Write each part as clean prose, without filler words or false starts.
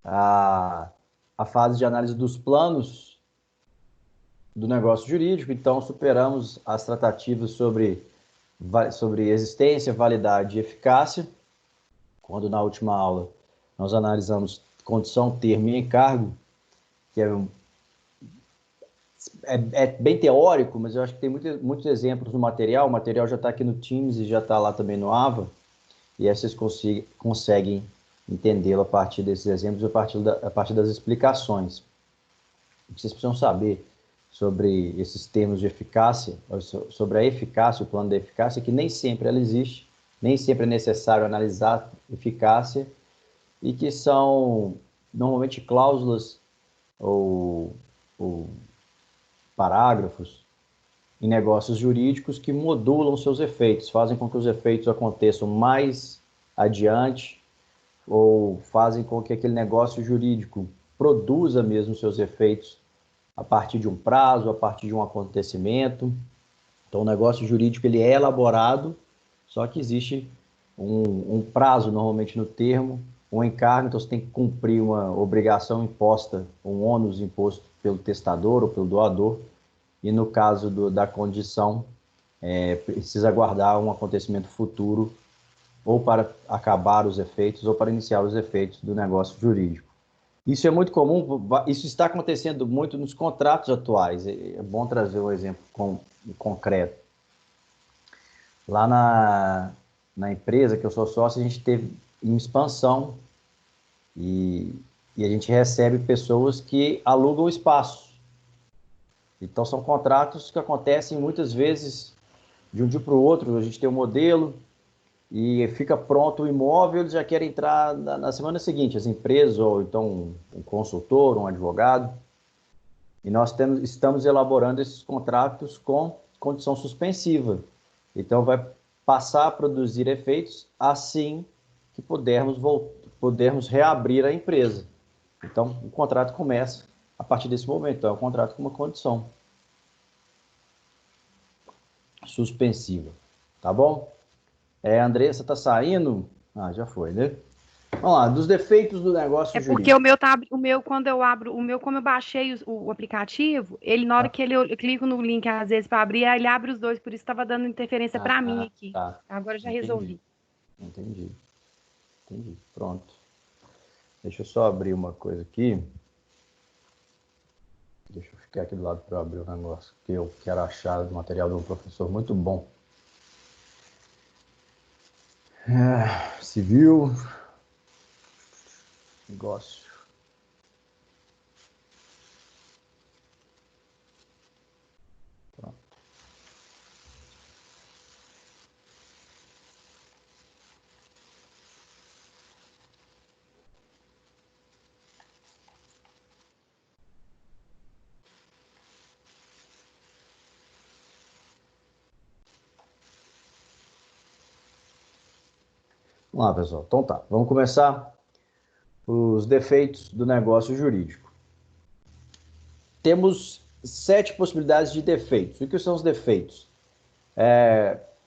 a, a fase de análise dos planos do negócio jurídico, então superamos as tratativas sobre existência, validade e eficácia, quando na última aula nós analisamos condição, termo e encargo, que é bem teórico, mas eu acho que tem muitos exemplos no material. O material já está aqui no Teams e já está lá também no AVA, e aí vocês conseguem entendê-lo a partir desses exemplos, a partir das explicações. O que vocês precisam saber sobre esses termos de eficácia, sobre a eficácia, o plano da eficácia, que nem sempre ela existe, nem sempre é necessário analisar eficácia, e que são normalmente cláusulas ou parágrafos em negócios jurídicos que modulam seus efeitos, fazem com que os efeitos aconteçam mais adiante, ou fazem com que aquele negócio jurídico produza mesmo seus efeitos a partir de um prazo, a partir de um acontecimento. Então, o negócio jurídico ele é elaborado, só que existe um prazo, normalmente no termo, um encargo, então você tem que cumprir uma obrigação imposta, um ônus imposto pelo testador ou pelo doador, e no caso da condição, precisa aguardar um acontecimento futuro, ou para acabar os efeitos, ou para iniciar os efeitos do negócio jurídico. Isso é muito comum, isso está acontecendo muito nos contratos atuais. É bom trazer um exemplo concreto. Lá na empresa que eu sou sócio, a gente teve em expansão e a gente recebe pessoas que alugam espaço. Então, são contratos que acontecem muitas vezes de um dia para o outro. A gente tem um modelo e fica pronto o imóvel, eles já querem entrar na semana seguinte, as empresas, ou então um consultor, um advogado. E nós estamos elaborando esses contratos com condição suspensiva. Então, vai passar a produzir efeitos assim que pudermos reabrir a empresa. Então, o contrato começa a partir desse momento. Então, é um contrato com uma condição suspensiva. Tá bom? Andressa, está saindo? Ah, já foi, né? Vamos lá, dos defeitos do negócio É porque o jurídico. meu tá, o meu quando eu abro, o meu como eu baixei o aplicativo, ele na hora que eu clico no link às vezes para abrir, aí ele abre os dois, por isso estava dando interferência para mim aqui. Tá. Agora eu já Entendi. resolvi. Entendi. Pronto. Deixa eu só abrir uma coisa aqui. Deixa eu ficar aqui do lado para abrir o negócio, que eu quero achar do material de um professor muito bom. Civil. Negócio. Pronto. Vamos lá, pessoal. Então tá, vamos começar os defeitos do negócio jurídico. Temos 7 possibilidades de defeitos. O que são os defeitos?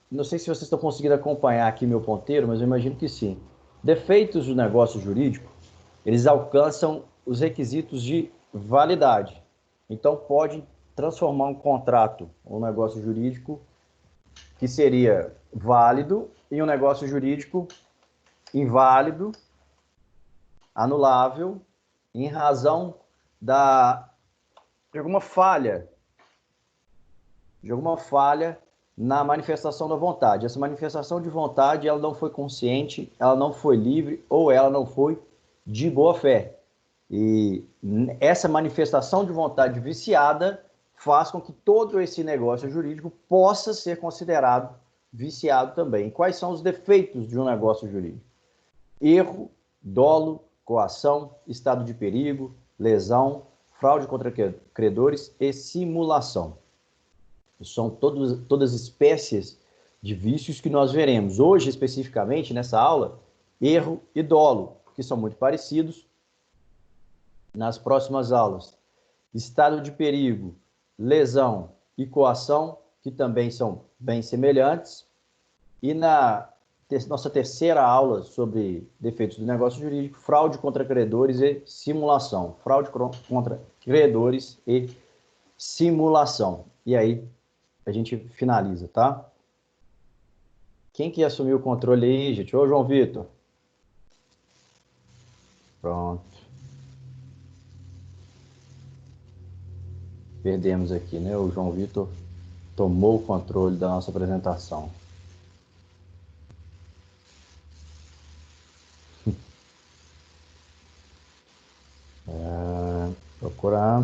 Não sei se vocês estão conseguindo acompanhar aqui meu ponteiro, mas eu imagino que sim. Defeitos do negócio jurídico, eles alcançam os requisitos de validade. Então, pode transformar um contrato, um negócio jurídico, que seria válido, em um negócio jurídico inválido, anulável, em razão de alguma falha na manifestação da vontade. Essa manifestação de vontade, ela não foi consciente, ela não foi livre, ou ela não foi de boa fé. E essa manifestação de vontade viciada faz com que todo esse negócio jurídico possa ser considerado viciado também. Quais são os defeitos de um negócio jurídico? Erro, dolo, coação, estado de perigo, lesão, fraude contra credores e simulação. São todas espécies de vícios que nós veremos. Hoje, especificamente, nessa aula, erro e dolo, que são muito parecidos. Nas próximas aulas, estado de perigo, lesão e coação, que também são bem semelhantes. E na nossa terceira aula sobre defeitos do negócio jurídico, fraude contra credores e simulação. Fraude contra credores e simulação. E aí a gente finaliza, tá? Quem que assumiu o controle aí, gente? Ô, João Vitor. Pronto. Perdemos aqui, né? O João Vitor tomou o controle da nossa apresentação. Procurar.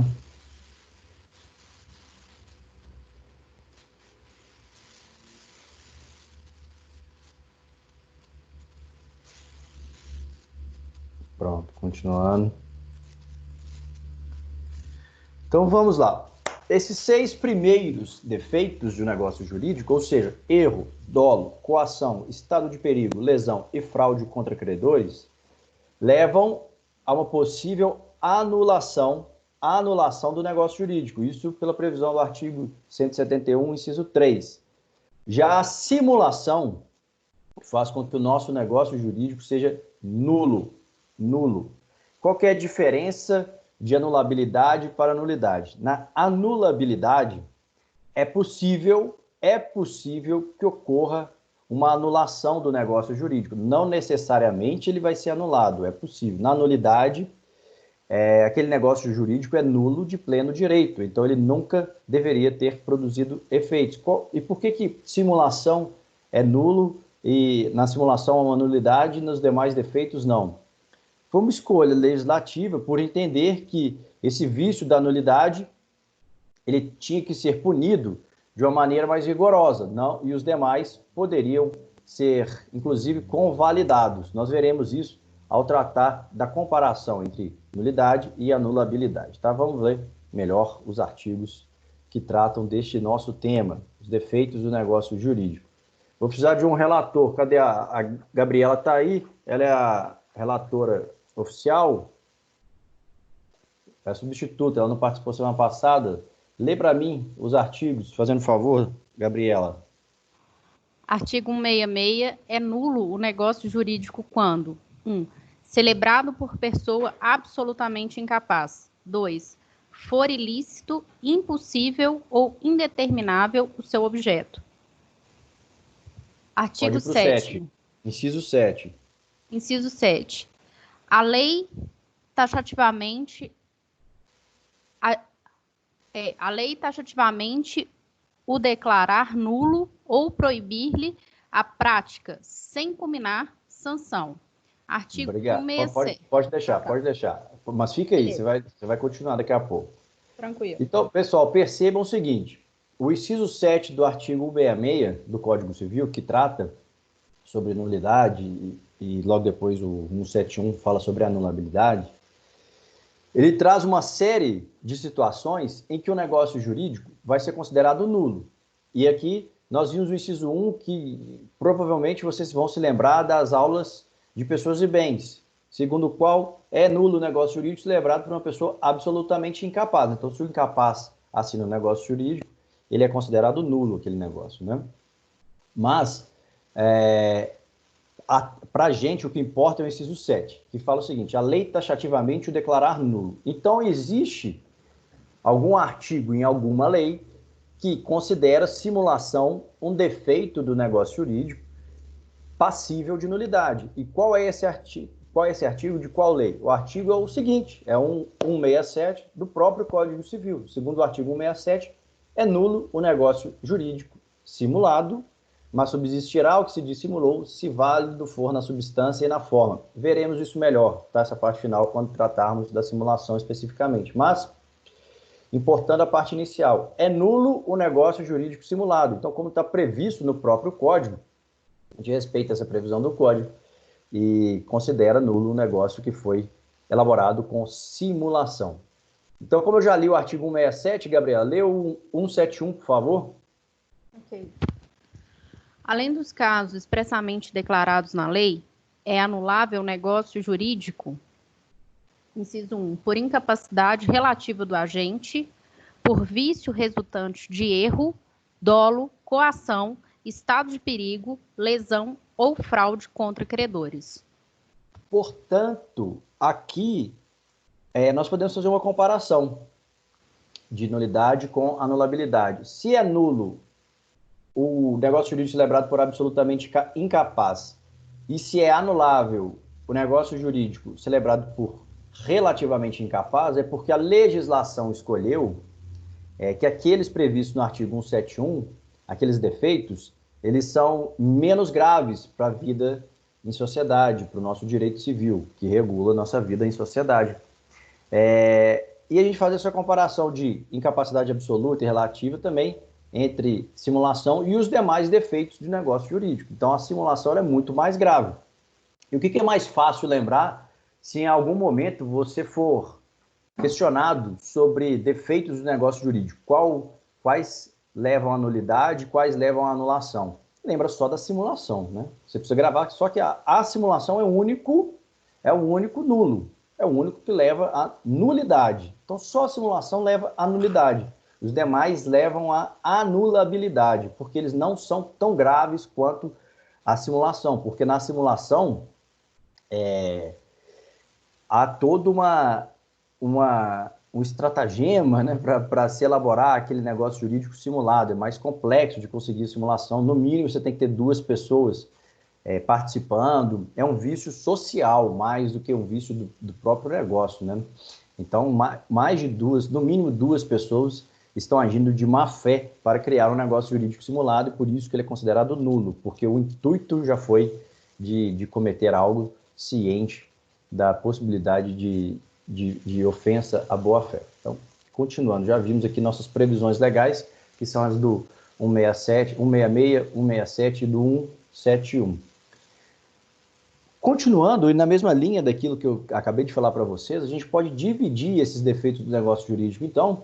Pronto, continuando. Então vamos lá. Esses 6 primeiros defeitos de um negócio jurídico, ou seja, erro, dolo, coação, estado de perigo, lesão e fraude contra credores, levam a uma possível anulação do negócio jurídico. Isso pela previsão do artigo 171, inciso 3. Já a simulação faz com que o nosso negócio jurídico seja nulo. Qual que é a diferença de anulabilidade para nulidade? Na anulabilidade, é possível que ocorra uma anulação do negócio jurídico. Não necessariamente ele vai ser anulado, é possível. Na nulidade, aquele negócio jurídico é nulo de pleno direito, então ele nunca deveria ter produzido efeitos. E por que simulação é nulo e na simulação há uma nulidade e nos demais defeitos não? Foi uma escolha legislativa por entender que esse vício da nulidade ele tinha que ser punido de uma maneira mais rigorosa, não, e os demais poderiam ser, inclusive, convalidados. Nós veremos isso ao tratar da comparação entre nulidade e anulabilidade. Tá? Vamos ler melhor os artigos que tratam deste nosso tema, os defeitos do negócio jurídico. Vou precisar de um relator. Cadê a Gabriela? Está aí, ela é a relatora oficial, é a substituta, ela não participou semana passada. Lê para mim os artigos, fazendo favor, Gabriela. Artigo 166, é nulo o negócio jurídico quando 1. Celebrado por pessoa absolutamente incapaz. 2. For ilícito, impossível ou indeterminável o seu objeto. Artigo 7. Inciso 7. Inciso 7. A lei taxativamente o declarar nulo ou proibir-lhe a prática sem combinar sanção. Artigo 167. Pode deixar. Mas fica aí, você vai continuar daqui a pouco. Tranquilo. Então, pessoal, percebam o seguinte, o inciso 7 do artigo 166 do Código Civil, que trata sobre nulidade e logo depois o 171 fala sobre anulabilidade, ele traz uma série de situações em que o negócio jurídico vai ser considerado nulo. E aqui nós vimos o inciso 1, que provavelmente vocês vão se lembrar das aulas de pessoas e bens, segundo o qual é nulo o negócio jurídico celebrado por uma pessoa absolutamente incapaz. Então, se o incapaz assina um negócio jurídico, ele é considerado nulo aquele negócio, né? Mas, para a gente, o que importa é o inciso 7, que fala o seguinte, a lei taxativamente o declarar nulo. Então, existe algum artigo em alguma lei que considera simulação um defeito do negócio jurídico passível de nulidade. E qual é esse artigo? Qual é esse artigo de qual lei? O artigo é o seguinte, é 167 do próprio Código Civil. Segundo o artigo 167, é nulo o negócio jurídico simulado, mas subsistirá o que se dissimulou, se válido for na substância e na forma. Veremos isso melhor, tá? Essa parte final, quando tratarmos da simulação especificamente. Mas, importando a parte inicial, é nulo o negócio jurídico simulado. Então, como está previsto no próprio Código, a gente respeita essa previsão do Código e considera nulo o negócio que foi elaborado com simulação. Então, como eu já li o artigo 167, Gabriela, lê o 171, por favor. Ok. Além dos casos expressamente declarados na lei, é anulável o negócio jurídico, inciso 1, por incapacidade relativa do agente, por vício resultante de erro, dolo, coação, estado de perigo, lesão ou fraude contra credores. Portanto, aqui nós podemos fazer uma comparação de nulidade com anulabilidade. Se é nulo o negócio jurídico celebrado por absolutamente incapaz, e se é anulável o negócio jurídico celebrado por relativamente incapaz, é porque a legislação escolheu que aqueles previstos no artigo 171, aqueles defeitos, eles são menos graves para a vida em sociedade, para o nosso direito civil, que regula a nossa vida em sociedade. E a gente faz essa comparação de incapacidade absoluta e relativa também entre simulação e os demais defeitos de negócio jurídico. Então, a simulação é muito mais grave. E o que é mais fácil lembrar se em algum momento você for questionado sobre defeitos do negócio jurídico? Quais levam à nulidade, quais levam à anulação? Lembra só da simulação, né? Você precisa gravar, só que a simulação é o único nulo. É o único que leva à nulidade. Então, só a simulação leva à nulidade. Os demais levam à anulabilidade, porque eles não são tão graves quanto a simulação. Porque na simulação há todo um estratagema, né, para se elaborar aquele negócio jurídico simulado. É mais complexo de conseguir simulação. No mínimo, você tem que ter 2 pessoas participando. É um vício social, mais do que um vício do próprio negócio, né? Então, mais de 2, no mínimo 2 pessoas estão agindo de má fé para criar um negócio jurídico simulado, e por isso que ele é considerado nulo, porque o intuito já foi de cometer algo ciente da possibilidade de ofensa à boa-fé. Então, continuando, já vimos aqui nossas previsões legais, que são as do 166, 167 e do 171. Continuando, e na mesma linha daquilo que eu acabei de falar para vocês, a gente pode dividir esses defeitos do negócio jurídico, então,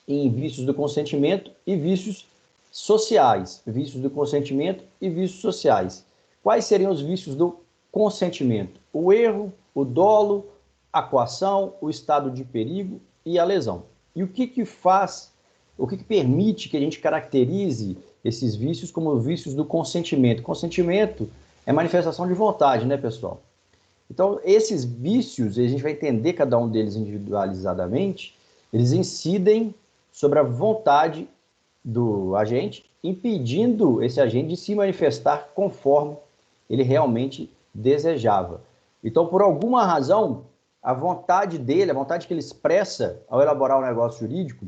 em vícios do consentimento e vícios sociais. Vícios do consentimento e vícios sociais. Quais seriam os vícios do consentimento? O erro, o dolo, a coação, o estado de perigo e a lesão. E o que permite que a gente caracterize esses vícios como vícios do consentimento? Consentimento é manifestação de vontade, né, pessoal? Então, esses vícios, a gente vai entender cada um deles individualizadamente, eles incidem sobre a vontade do agente, impedindo esse agente de se manifestar conforme ele realmente desejava. Então, por alguma razão, a vontade dele, a vontade que ele expressa ao elaborar o negócio jurídico,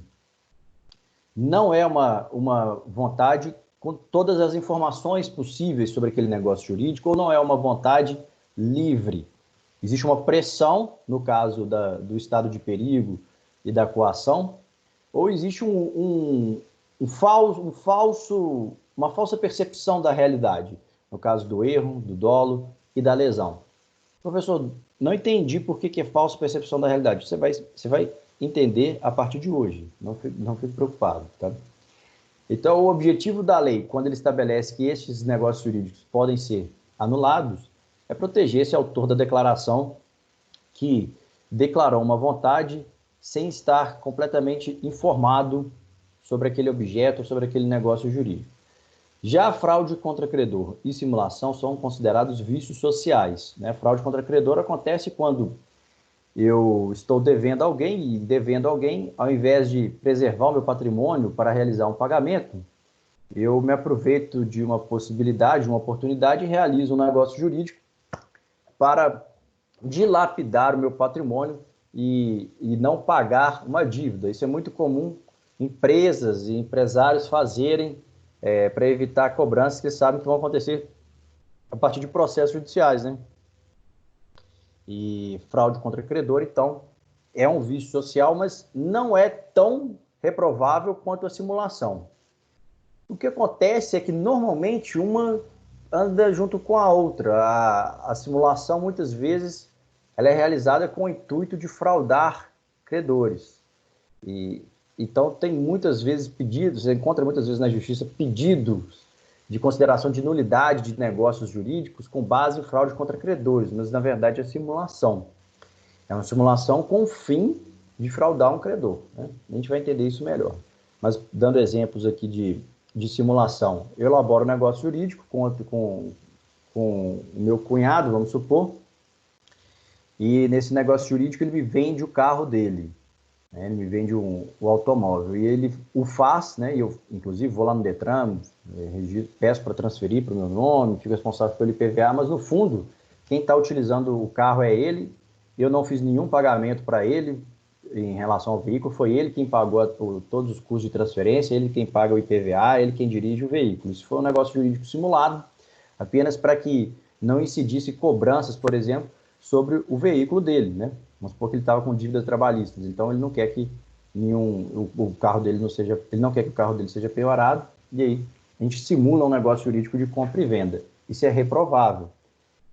não é uma vontade com todas as informações possíveis sobre aquele negócio jurídico, ou não é uma vontade livre. Existe uma pressão, no caso do estado de perigo e da coação, ou existe uma falsa percepção da realidade, no caso do erro, do dolo e da lesão. Professor, não entendi por que é falsa percepção da realidade. Você vai entender a partir de hoje, não fique preocupado, tá? Então, o objetivo da lei, quando ele estabelece que estes negócios jurídicos podem ser anulados, é proteger esse autor da declaração que declarou uma vontade sem estar completamente informado sobre aquele objeto, sobre aquele negócio jurídico. Já a fraude contra credor e simulação são considerados vícios sociais, né? Fraude contra credor acontece quando eu estou devendo alguém, ao invés de preservar o meu patrimônio para realizar um pagamento, eu me aproveito de uma possibilidade, uma oportunidade e realizo um negócio jurídico para dilapidar o meu patrimônio e não pagar uma dívida. Isso é muito comum empresas e empresários fazerem para evitar cobranças que sabem que vão acontecer a partir de processos judiciais, né? E fraude contra credor, então, é um vício social, mas não é tão reprovável quanto a simulação. O que acontece é que, normalmente, uma anda junto com a outra. A simulação, muitas vezes, ela é realizada com o intuito de fraudar credores. Então, tem muitas vezes pedidos, você encontra muitas vezes na justiça pedidos de consideração de nulidade de negócios jurídicos com base em fraude contra credores, mas, na verdade, é simulação. É uma simulação com o fim de fraudar um credor, né? A gente vai entender isso melhor. Mas, dando exemplos aqui de simulação. Eu elaboro um negócio jurídico com o meu cunhado, vamos supor, e nesse negócio jurídico ele me vende o carro dele, né? Ele me vende o automóvel, e ele o faz, né? E eu, inclusive, vou lá no Detran, peço para transferir para o meu nome, fico responsável pelo IPVA, mas no fundo, quem está utilizando o carro é ele, eu não fiz nenhum pagamento para ele em relação ao veículo, foi ele quem pagou todos os custos de transferência, ele quem paga o IPVA, ele quem dirige o veículo. Isso foi um negócio jurídico simulado, apenas para que não incidisse cobranças, por exemplo, sobre o veículo dele, né? Vamos supor que ele estava com dívidas trabalhistas, então ele não quer que o carro dele não seja, ele não quer que o carro dele seja penhorado, e aí a gente simula um negócio jurídico de compra e venda. Isso é reprovável.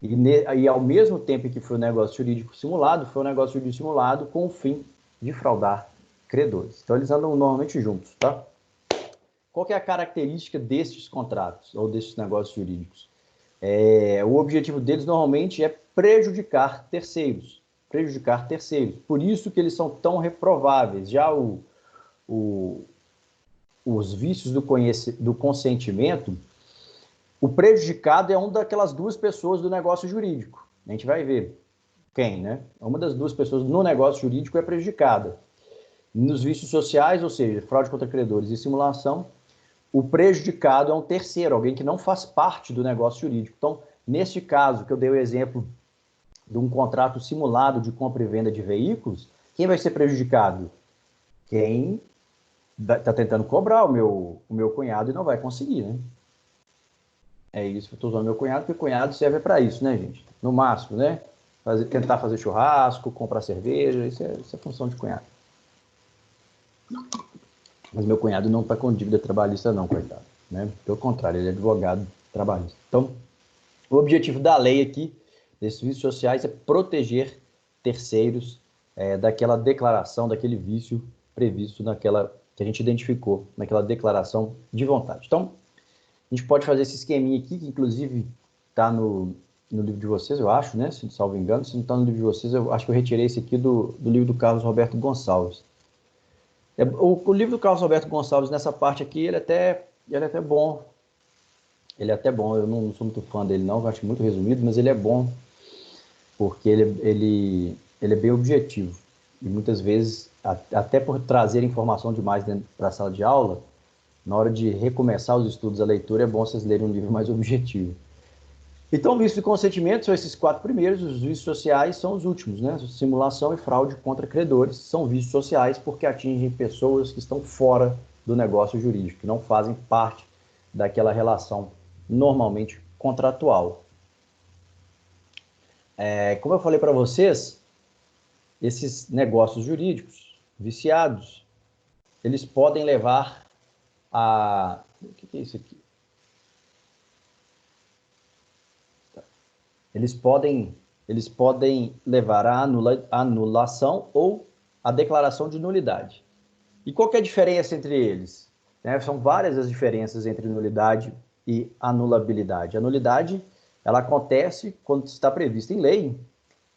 E ao mesmo tempo que foi um negócio jurídico simulado, foi um negócio jurídico simulado com o fim de fraudar credores. Então eles andam normalmente juntos, tá? Qual que é a característica destes contratos ou destes negócios jurídicos? O objetivo deles normalmente é prejudicar terceiros. Prejudicar terceiros. Por isso que eles são tão reprováveis. Já os vícios do consentimento, o prejudicado é uma daquelas duas pessoas do negócio jurídico. A gente vai ver quem, né? Uma das duas pessoas no negócio jurídico é prejudicada. Nos vícios sociais, ou seja, fraude contra credores e simulação, o prejudicado é um terceiro, alguém que não faz parte do negócio jurídico. Então, neste caso, que eu dei o exemplo de um contrato simulado de compra e venda de veículos, quem vai ser prejudicado? Quem está tentando cobrar o meu cunhado e não vai conseguir, né? É isso que eu estou usando meu cunhado, porque cunhado serve para isso, né, gente? No máximo, né? Tentar fazer churrasco, comprar cerveja, isso é função de cunhado. Mas meu cunhado não está com dívida trabalhista não, coitado, né? Pelo contrário, ele é advogado trabalhista. Então, o objetivo da lei aqui, desses vícios sociais, é proteger terceiros daquela declaração, daquele vício previsto naquela, que a gente identificou, naquela declaração de vontade. Então, a gente pode fazer esse esqueminha aqui, que inclusive está no livro de vocês, eu acho, né? Se salvo engano, se não está no livro de vocês, eu acho que eu retirei esse aqui do livro do Carlos Roberto Gonçalves. O livro do Carlos Roberto Gonçalves, nessa parte aqui, ele é até bom. Ele é até bom, eu não sou muito fã dele não, eu acho muito resumido, mas ele é bom, porque ele é bem objetivo. E muitas vezes, até por trazer informação demais para a sala de aula, na hora de recomeçar os estudos, a leitura, é bom vocês lerem um livro mais objetivo. Então, vício de consentimento são esses 4 primeiros, os vícios sociais são os últimos, né? Simulação e fraude contra credores são vícios sociais porque atingem pessoas que estão fora do negócio jurídico, que não fazem parte daquela relação normalmente contratual. Como eu falei para vocês, esses negócios jurídicos viciados, eles podem levar a... O que é isso aqui? Eles podem levar à anulação ou à declaração de nulidade. E qual que é a diferença entre eles? São várias as diferenças entre nulidade e anulabilidade. A nulidade, ela acontece quando está prevista em lei,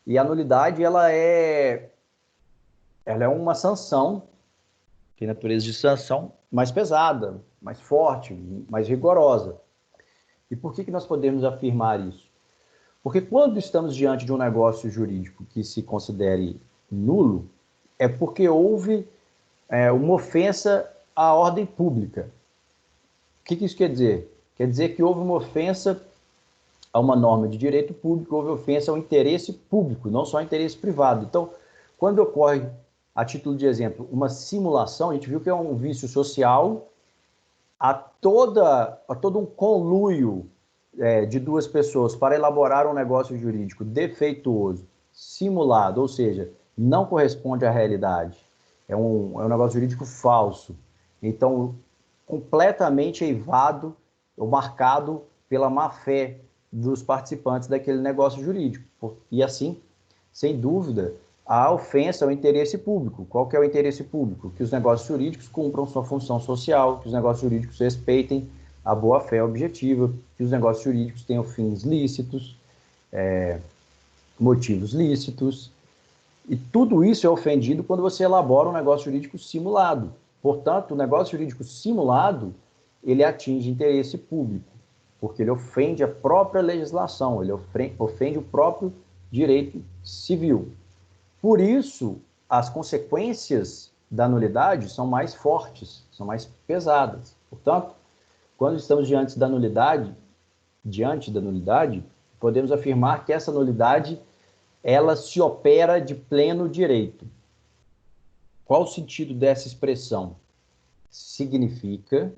e a nulidade ela é uma sanção, que é natureza de sanção mais pesada, mais forte, mais rigorosa. E por que nós podemos afirmar isso? Porque quando estamos diante de um negócio jurídico que se considere nulo, é porque houve uma ofensa à ordem pública. O que isso quer dizer? Quer dizer que houve uma ofensa a uma norma de direito público, houve ofensa ao interesse público, não só ao interesse privado. Então, quando ocorre, a título de exemplo, uma simulação, a gente viu que é um vício social, a todo um conluio de duas pessoas para elaborar um negócio jurídico defeituoso, simulado, ou seja, não corresponde à realidade. É um negócio jurídico falso. Então, completamente eivado ou marcado pela má-fé dos participantes daquele negócio jurídico. E assim, sem dúvida, a ofensa ao interesse público. Qual que é o interesse público? Que os negócios jurídicos cumpram sua função social, que os negócios jurídicos respeitem a boa-fé objetiva, que os negócios jurídicos tenham fins lícitos, motivos lícitos, e tudo isso é ofendido quando você elabora um negócio jurídico simulado. Portanto, o negócio jurídico simulado, ele atinge interesse público, porque ele ofende a própria legislação, ele ofende o próprio direito civil. Por isso, as consequências da nulidade são mais fortes, são mais pesadas. Portanto, quando estamos diante da nulidade, podemos afirmar que essa nulidade ela se opera de pleno direito. Qual o sentido dessa expressão? Significa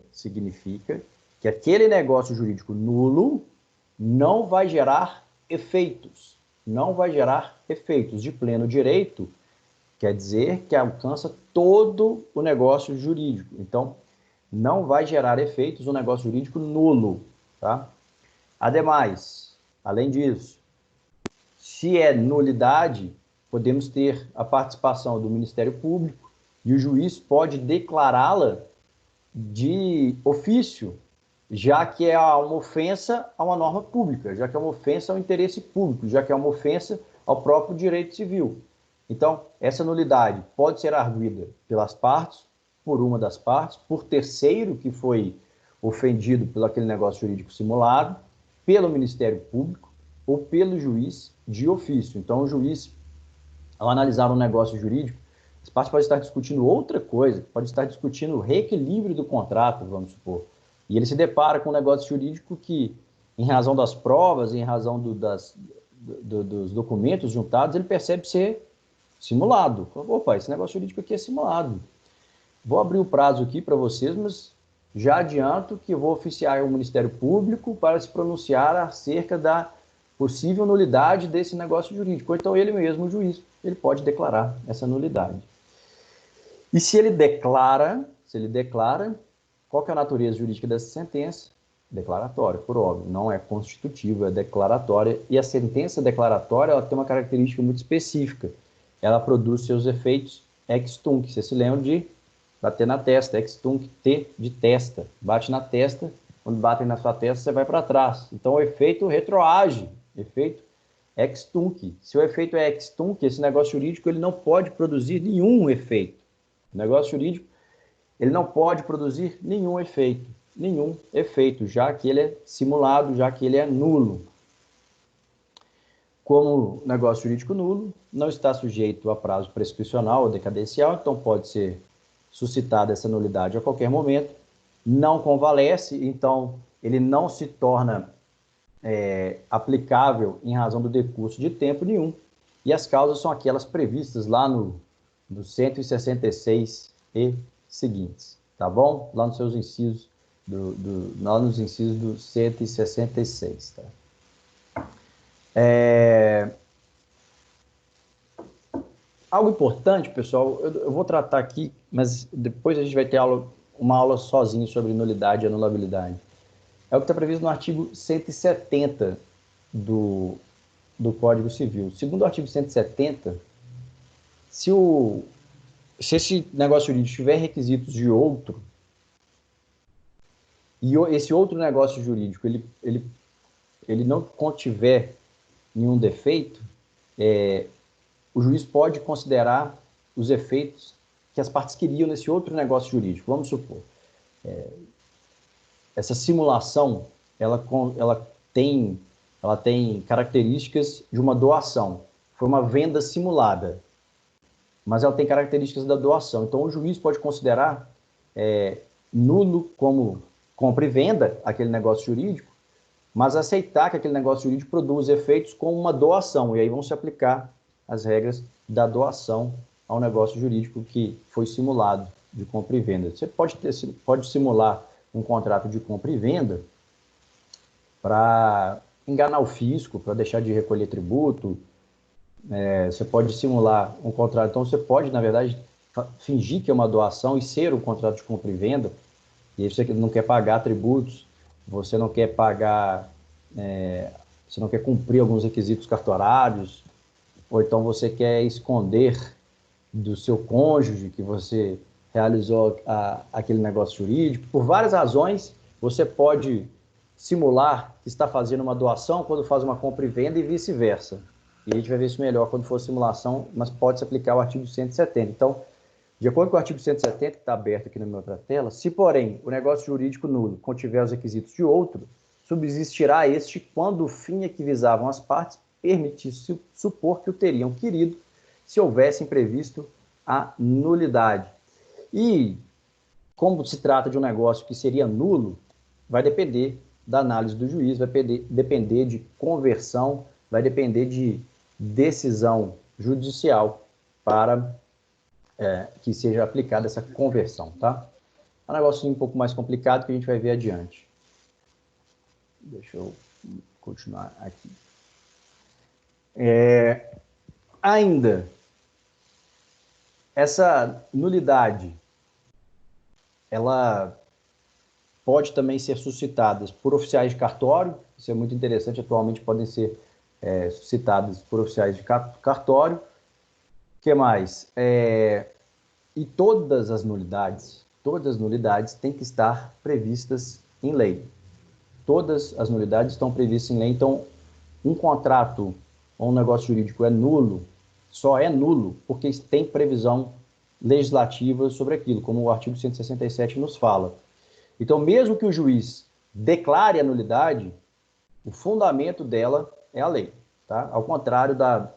que aquele negócio jurídico nulo não vai gerar efeitos. Não vai gerar efeitos de pleno direito, quer dizer que alcança todo o negócio jurídico. Então, não vai gerar efeitos no negócio jurídico nulo, tá? Ademais, além disso, se é nulidade, podemos ter a participação do Ministério Público e o juiz pode declará-la de ofício, já que é uma ofensa a uma norma pública, já que é uma ofensa ao interesse público, já que é uma ofensa ao próprio direito civil. Então, essa nulidade pode ser arguida pelas partes, por uma das partes, por terceiro que foi ofendido pelo aquele negócio jurídico simulado, pelo Ministério Público ou pelo juiz de ofício. Então, o juiz, ao analisar um negócio jurídico, as partes podem estar discutindo outra coisa, pode estar discutindo o reequilíbrio do contrato, vamos supor, e ele se depara com um negócio jurídico que, em razão das provas, em razão dos documentos juntados, ele percebe ser simulado. Opa, esse negócio jurídico aqui é simulado. Vou abrir o prazo aqui para vocês, mas já adianto que vou oficiar o Ministério Público para se pronunciar acerca da possível nulidade desse negócio jurídico. Ou então ele mesmo, o juiz, ele pode declarar essa nulidade. E se ele declara, qual que é a natureza jurídica dessa sentença? Declaratória, por óbvio, não é constitutiva, é declaratória, e a sentença declaratória ela tem uma característica muito específica, ela produz seus efeitos ex tunc, você se lembra de bater na testa, ex tunc, T de testa, bate na testa, quando batem na sua testa você vai para trás, então o efeito retroage, efeito ex tunc, se o efeito é ex tunc, esse negócio jurídico ele não pode produzir nenhum efeito, o negócio jurídico ele não pode produzir nenhum efeito, já que ele é simulado, já que ele é nulo. Como negócio jurídico nulo, não está sujeito a prazo prescricional ou decadencial, então pode ser suscitada essa nulidade a qualquer momento, não convalesce, então ele não se torna aplicável em razão do decurso de tempo nenhum, e as causas são aquelas previstas lá no 166 e seguintes, tá bom? Lá nos seus incisos, lá nos incisos do 166, tá? Algo importante, pessoal, eu vou tratar aqui, mas depois a gente vai ter uma aula sozinho sobre nulidade e anulabilidade. É o que está previsto no artigo 170 do Código Civil. Segundo o artigo 170, se esse negócio jurídico tiver requisitos de outro, e esse outro negócio jurídico ele não contiver nenhum defeito, o juiz pode considerar os efeitos que as partes queriam nesse outro negócio jurídico. Vamos supor, essa simulação ela tem características de uma doação. Foi uma venda simulada, mas ela tem características da doação. Então, o juiz pode considerar nulo como compra e venda aquele negócio jurídico, mas aceitar que aquele negócio jurídico produz efeitos como uma doação, e aí vão se aplicar as regras da doação ao negócio jurídico que foi simulado de compra e venda. Você pode simular um contrato de compra e venda para enganar o fisco, para deixar de recolher tributo. Você pode simular um contrato, então você pode, na verdade, fingir que é uma doação e ser um contrato de compra e venda, e aí você não quer pagar tributos, você não quer pagar, você não quer cumprir alguns requisitos cartorários, ou então você quer esconder do seu cônjuge que você realizou aquele negócio jurídico. Por várias razões, você pode simular que está fazendo uma doação quando faz uma compra e venda e vice-versa. E a gente vai ver isso melhor quando for simulação, mas pode se aplicar o artigo 170. Então, De acordo com o artigo 170, que está aberto aqui na minha outra tela, se, porém, o negócio jurídico nulo contiver os requisitos de outro, subsistirá este quando o fim a que visavam as partes permitisse supor que o teriam querido se houvessem previsto a nulidade. E, como se trata de um negócio que seria nulo, vai depender da análise do juiz, vai depender de conversão, vai depender de decisão judicial para que seja aplicada essa conversão, tá? É um negocinho um pouco mais complicado que a gente vai ver adiante. Deixa eu continuar aqui. Ainda, essa nulidade, ela pode também ser suscitada por oficiais de cartório, isso é muito interessante, atualmente podem ser suscitadas por oficiais de cartório. O que mais? E todas as nulidades têm que estar previstas em lei. Todas as nulidades estão previstas em lei, então um contrato ou um negócio jurídico é nulo, só é nulo porque tem previsão legislativa sobre aquilo, como o artigo 167 nos fala. Então, mesmo que o juiz declare a nulidade, o fundamento dela é a lei, tá? Ao contrário da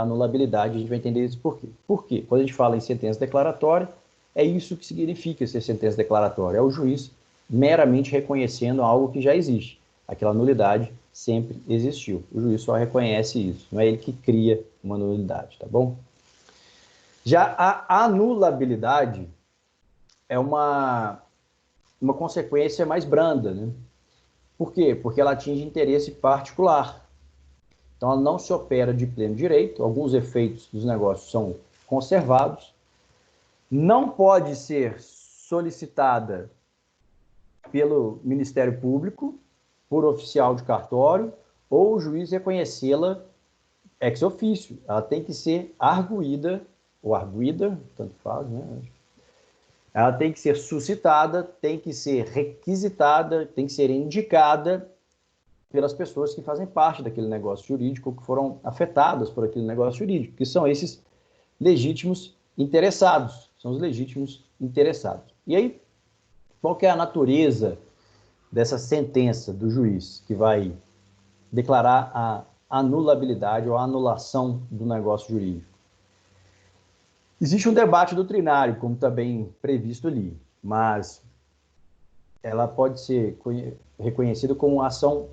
anulabilidade, a gente vai entender isso por quê. Por quê? Quando a gente fala em sentença declaratória, é isso que significa ser sentença declaratória, é o juiz meramente reconhecendo algo que já existe. Aquela nulidade sempre existiu. O juiz só reconhece isso, não é ele que cria uma nulidade, tá bom? Já a anulabilidade é uma consequência mais branda, né? Por quê? Porque ela atinge interesse particular. Então, ela não se opera de pleno direito, alguns efeitos dos negócios são conservados, não pode ser solicitada pelo Ministério Público, por oficial de cartório, ou o juiz reconhecê-la ex officio. Ela tem que ser arguída, ou arguída, tanto faz, né? Ela tem que ser suscitada, tem que ser requisitada, tem que ser indicada pelas pessoas que fazem parte daquele negócio jurídico, que foram afetadas por aquele negócio jurídico, que são esses legítimos interessados, são os legítimos interessados. E aí, qual que é a natureza dessa sentença do juiz que vai declarar a anulabilidade ou a anulação do negócio jurídico? Existe um debate doutrinário, como está bem previsto ali, mas ela pode ser reconhecida como ação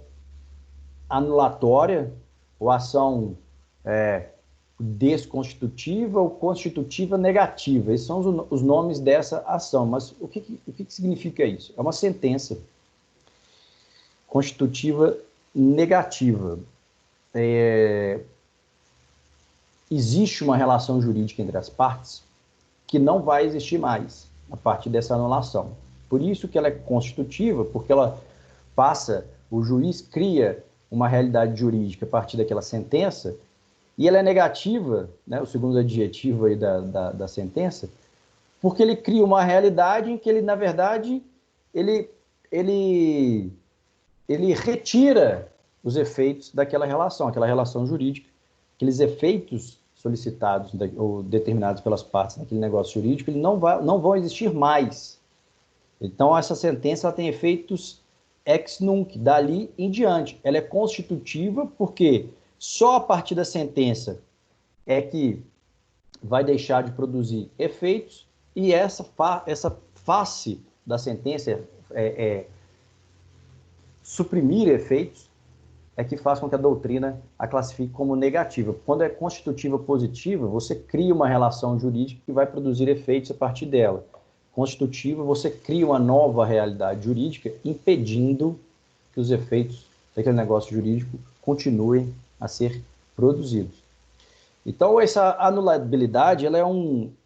anulatória ou ação desconstitutiva ou constitutiva negativa. Esses são os nomes dessa ação. Mas o que significa isso? É uma sentença constitutiva negativa. Existe uma relação jurídica entre as partes que não vai existir mais a partir dessa anulação. Por isso que ela é constitutiva, porque ela passa, o juiz cria uma realidade jurídica a partir daquela sentença, e ela é negativa, né, o segundo adjetivo aí da sentença, porque ele cria uma realidade em que ele, na verdade, ele retira os efeitos daquela relação, aquela relação jurídica, aqueles efeitos solicitados ou determinados pelas partes naquele negócio jurídico, eles não vão existir mais. Então, essa sentença ela tem efeitos ex nunc, dali em diante. Ela é constitutiva porque só a partir da sentença é que vai deixar de produzir efeitos, e essa face da sentença suprimir efeitos é que faz com que a doutrina a classifique como negativa. Quando é constitutiva positiva, você cria uma relação jurídica que vai produzir efeitos a partir dela. Constitutiva, você cria uma nova realidade jurídica, impedindo que os efeitos daquele negócio jurídico continuem a ser produzidos. Então, essa anulabilidade ela é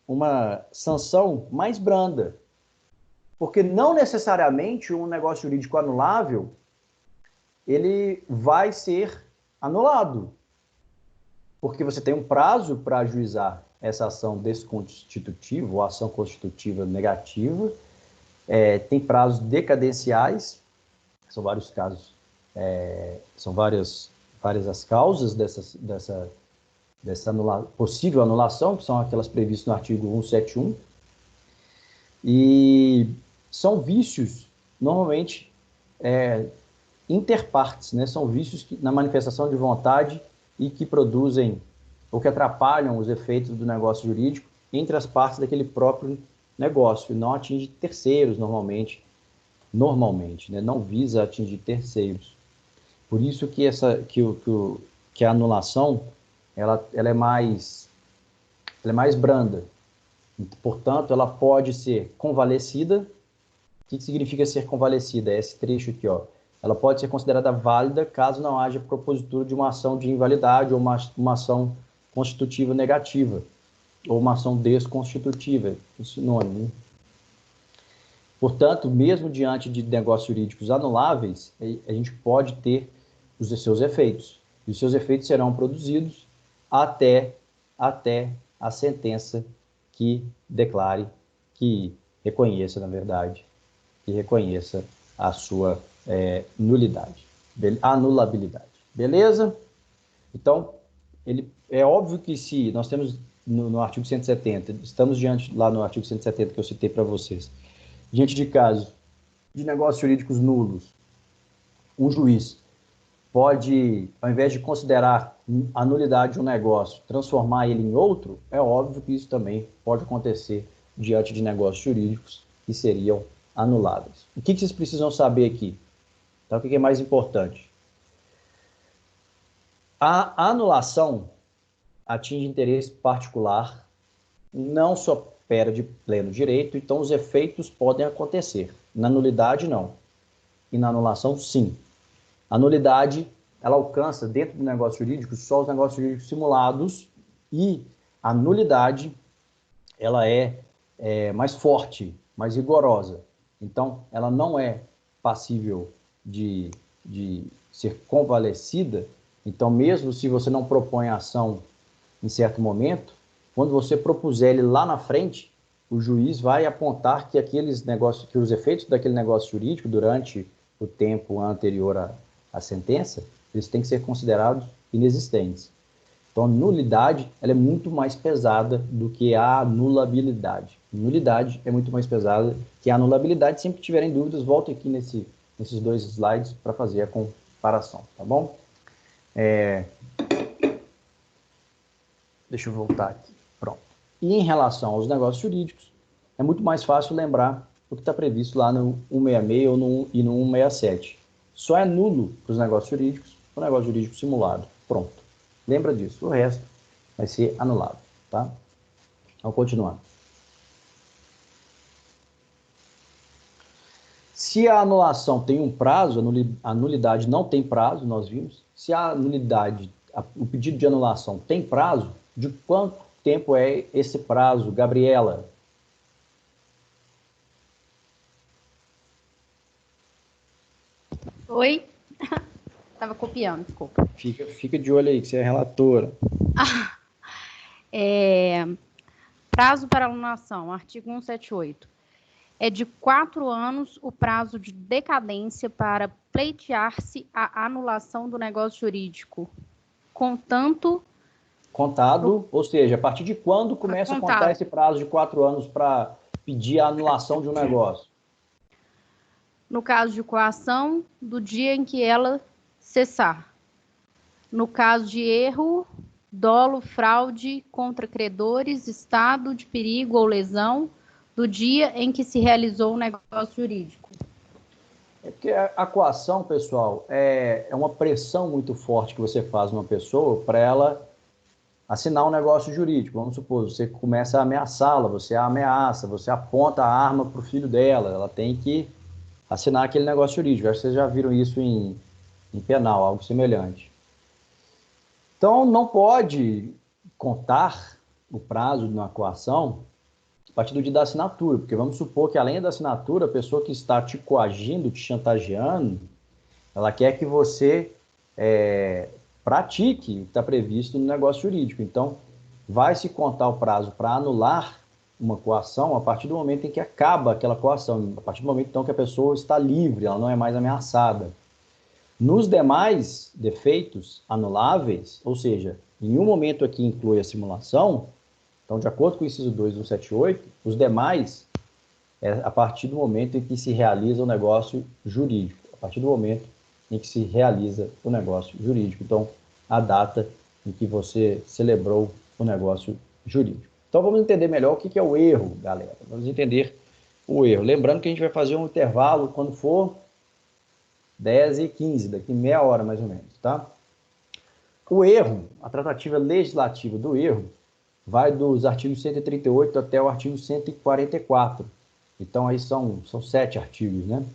uma sanção mais branda, porque não necessariamente um negócio jurídico anulável ele vai ser anulado, porque você tem um prazo para ajuizar essa ação desconstitutiva ou ação constitutiva negativa, tem prazos decadenciais, são vários casos, são várias as causas dessa possível anulação, que são aquelas previstas no artigo 171, e são vícios, normalmente, interpartes, né? São vícios na manifestação de vontade e que produzem ou que atrapalham os efeitos do negócio jurídico entre as partes daquele próprio negócio, e não atinge terceiros normalmente, né? Não visa atingir terceiros. Por isso que a anulação ela é mais branda. Portanto, ela pode ser convalescida. O que significa ser convalescida? É esse trecho aqui, ó. Ela pode ser considerada válida caso não haja propositura de uma ação de invalidade ou uma ação constitutiva negativa, ou uma ação desconstitutiva, é sinônimo, né? Portanto, mesmo diante de negócios jurídicos anuláveis, a gente pode ter os seus efeitos. E os seus efeitos serão produzidos até a sentença que declare, que reconheça, na verdade, que reconheça a sua nulidade, anulabilidade. Beleza? Então, é óbvio que se nós temos no artigo 170, estamos lá no artigo 170 que eu citei para vocês, diante de casos de negócios jurídicos nulos, um juiz pode, ao invés de considerar a nulidade de um negócio, transformar ele em outro, é óbvio que isso também pode acontecer diante de negócios jurídicos que seriam anuláveis. O que vocês precisam saber aqui? Então, o que é mais importante? A anulação atinge interesse particular, não só perde pleno direito, então os efeitos podem acontecer. Na nulidade, não. E na anulação, sim. A nulidade, ela alcança, dentro do negócio jurídico, só os negócios jurídicos simulados, e a nulidade, ela é mais forte, mais rigorosa. Então, ela não é passível de ser convalescida. Então, mesmo se você não propõe a ação em certo momento, quando você propuser ele lá na frente, o juiz vai apontar que que os efeitos daquele negócio jurídico durante o tempo anterior à sentença, eles têm que ser considerados inexistentes. Então, a nulidade ela é muito mais pesada do que a anulabilidade. Nulidade é muito mais pesada que a anulabilidade. Sempre que tiverem dúvidas, voltem aqui nesses 2 slides para fazer a comparação, tá bom? Deixa eu voltar aqui. Pronto. E em relação aos negócios jurídicos, é muito mais fácil lembrar o que está previsto lá no 166 e no 167. Só é nulo para os negócios jurídicos o negócio jurídico simulado. Pronto. Lembra disso. O resto vai ser anulado, tá? Vamos continuar. Se a anulação tem um prazo, a nulidade não tem prazo, nós vimos. Se a nulidade, o pedido de anulação tem prazo, de quanto tempo é esse prazo, Gabriela? Oi? Estava copiando, desculpa. Fica de olho aí, que você é relatora. Prazo para anulação, artigo 178. É de 4 anos o prazo de decadência para pleitear-se a anulação do negócio jurídico, contado, ou seja, a partir de quando começa a contar esse prazo de 4 anos para pedir a anulação de um negócio? No caso de coação, do dia em que ela cessar. No caso de erro, dolo, fraude contra credores, estado de perigo ou lesão, do dia em que se realizou o negócio jurídico. É porque a coação, pessoal, é uma pressão muito forte que você faz numa pessoa para ela assinar um negócio jurídico. Vamos supor, você começa a ameaçá-la, você a ameaça, você aponta a arma para o filho dela, ela tem que assinar aquele negócio jurídico. Acho que vocês já viram isso em penal, algo semelhante. Então, não pode contar o prazo de uma coação a partir do dia da assinatura, porque vamos supor que, além da assinatura, a pessoa que está te coagindo, te chantageando, ela quer que você pratique o que está previsto no negócio jurídico. Então, vai se contar o prazo para anular uma coação a partir do momento em que acaba aquela coação, a partir do momento, então, que a pessoa está livre, ela não é mais ameaçada. Nos demais defeitos anuláveis, ou seja, em nenhum momento aqui inclui a simulação, então, de acordo com o inciso 2 do 78, os demais é a partir do momento em que se realiza o negócio jurídico, a partir do momento em que se realiza o negócio jurídico. Então, a data em que você celebrou o negócio jurídico. Então, vamos entender melhor o que é o erro, galera. Vamos entender o erro. Lembrando que a gente vai fazer um intervalo quando for 10h15, daqui meia hora mais ou menos, tá? O erro, a tratativa legislativa do erro, vai dos artigos 138 até o artigo 144. Então, aí são 7 artigos, né?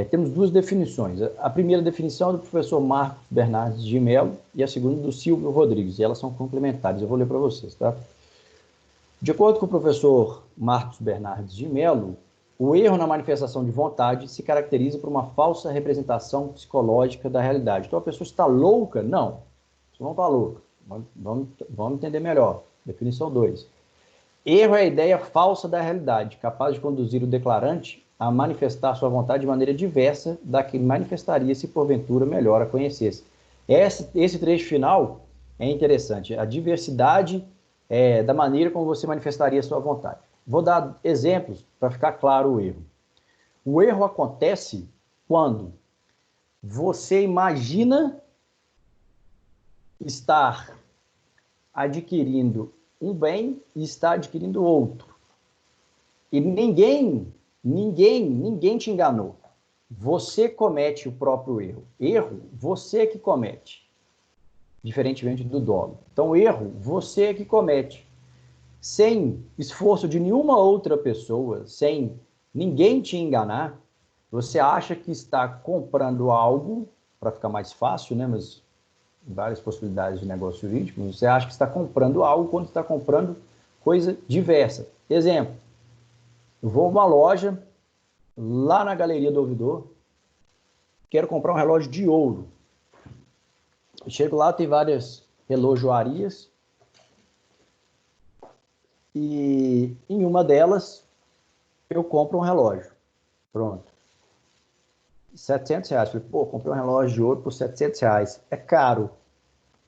Temos duas definições. A primeira definição é do professor Marcos Bernardes de Mello e a segunda do Silvio Rodrigues, e elas são complementares. Eu vou ler para vocês, tá? De acordo com o professor Marcos Bernardes de Mello, o erro na manifestação de vontade se caracteriza por uma falsa representação psicológica da realidade. Então, a pessoa está louca? Não, você não está louca. Vamos entender melhor. Definição 2. Erro é a ideia falsa da realidade, capaz de conduzir o declarante a manifestar sua vontade de maneira diversa da que manifestaria se porventura melhor a conhecesse. Esse trecho final é interessante. A diversidade da maneira como você manifestaria sua vontade. Vou dar exemplos para ficar claro o erro. O erro acontece quando você imagina estar adquirindo um bem e está adquirindo outro. E ninguém te enganou. Você comete o próprio erro. Erro, você que comete. Diferentemente do dolo. Então, erro, você que comete. Sem esforço de nenhuma outra pessoa, sem ninguém te enganar, você acha que está comprando algo, para ficar mais fácil, né? Mas várias possibilidades de negócio jurídico, você acha que está comprando algo quando está comprando coisa diversa. Exemplo, eu vou a uma loja, lá na Galeria do Ouvidor, quero comprar um relógio de ouro. Eu chego lá, tem várias relojoarias, e em uma delas eu compro um relógio. Pronto. R$700. Falei, pô, comprei um relógio de ouro por R$700. É caro,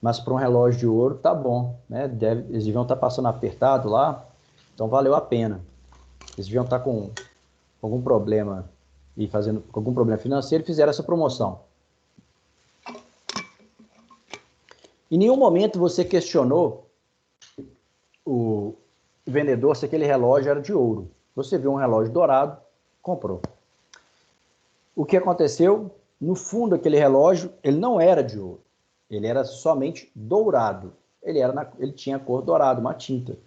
mas para um relógio de ouro tá bom, né? Eles deviam estar passando apertado lá, então valeu a pena. Eles deviam estar com algum problema e fazendo algum problema financeiro, fizeram essa promoção. Em nenhum momento você questionou o vendedor se aquele relógio era de ouro. Você viu um relógio dourado, comprou. O que aconteceu? No fundo, aquele relógio, ele não era de ouro. Ele era somente dourado. Ele tinha cor dourada, uma tinta.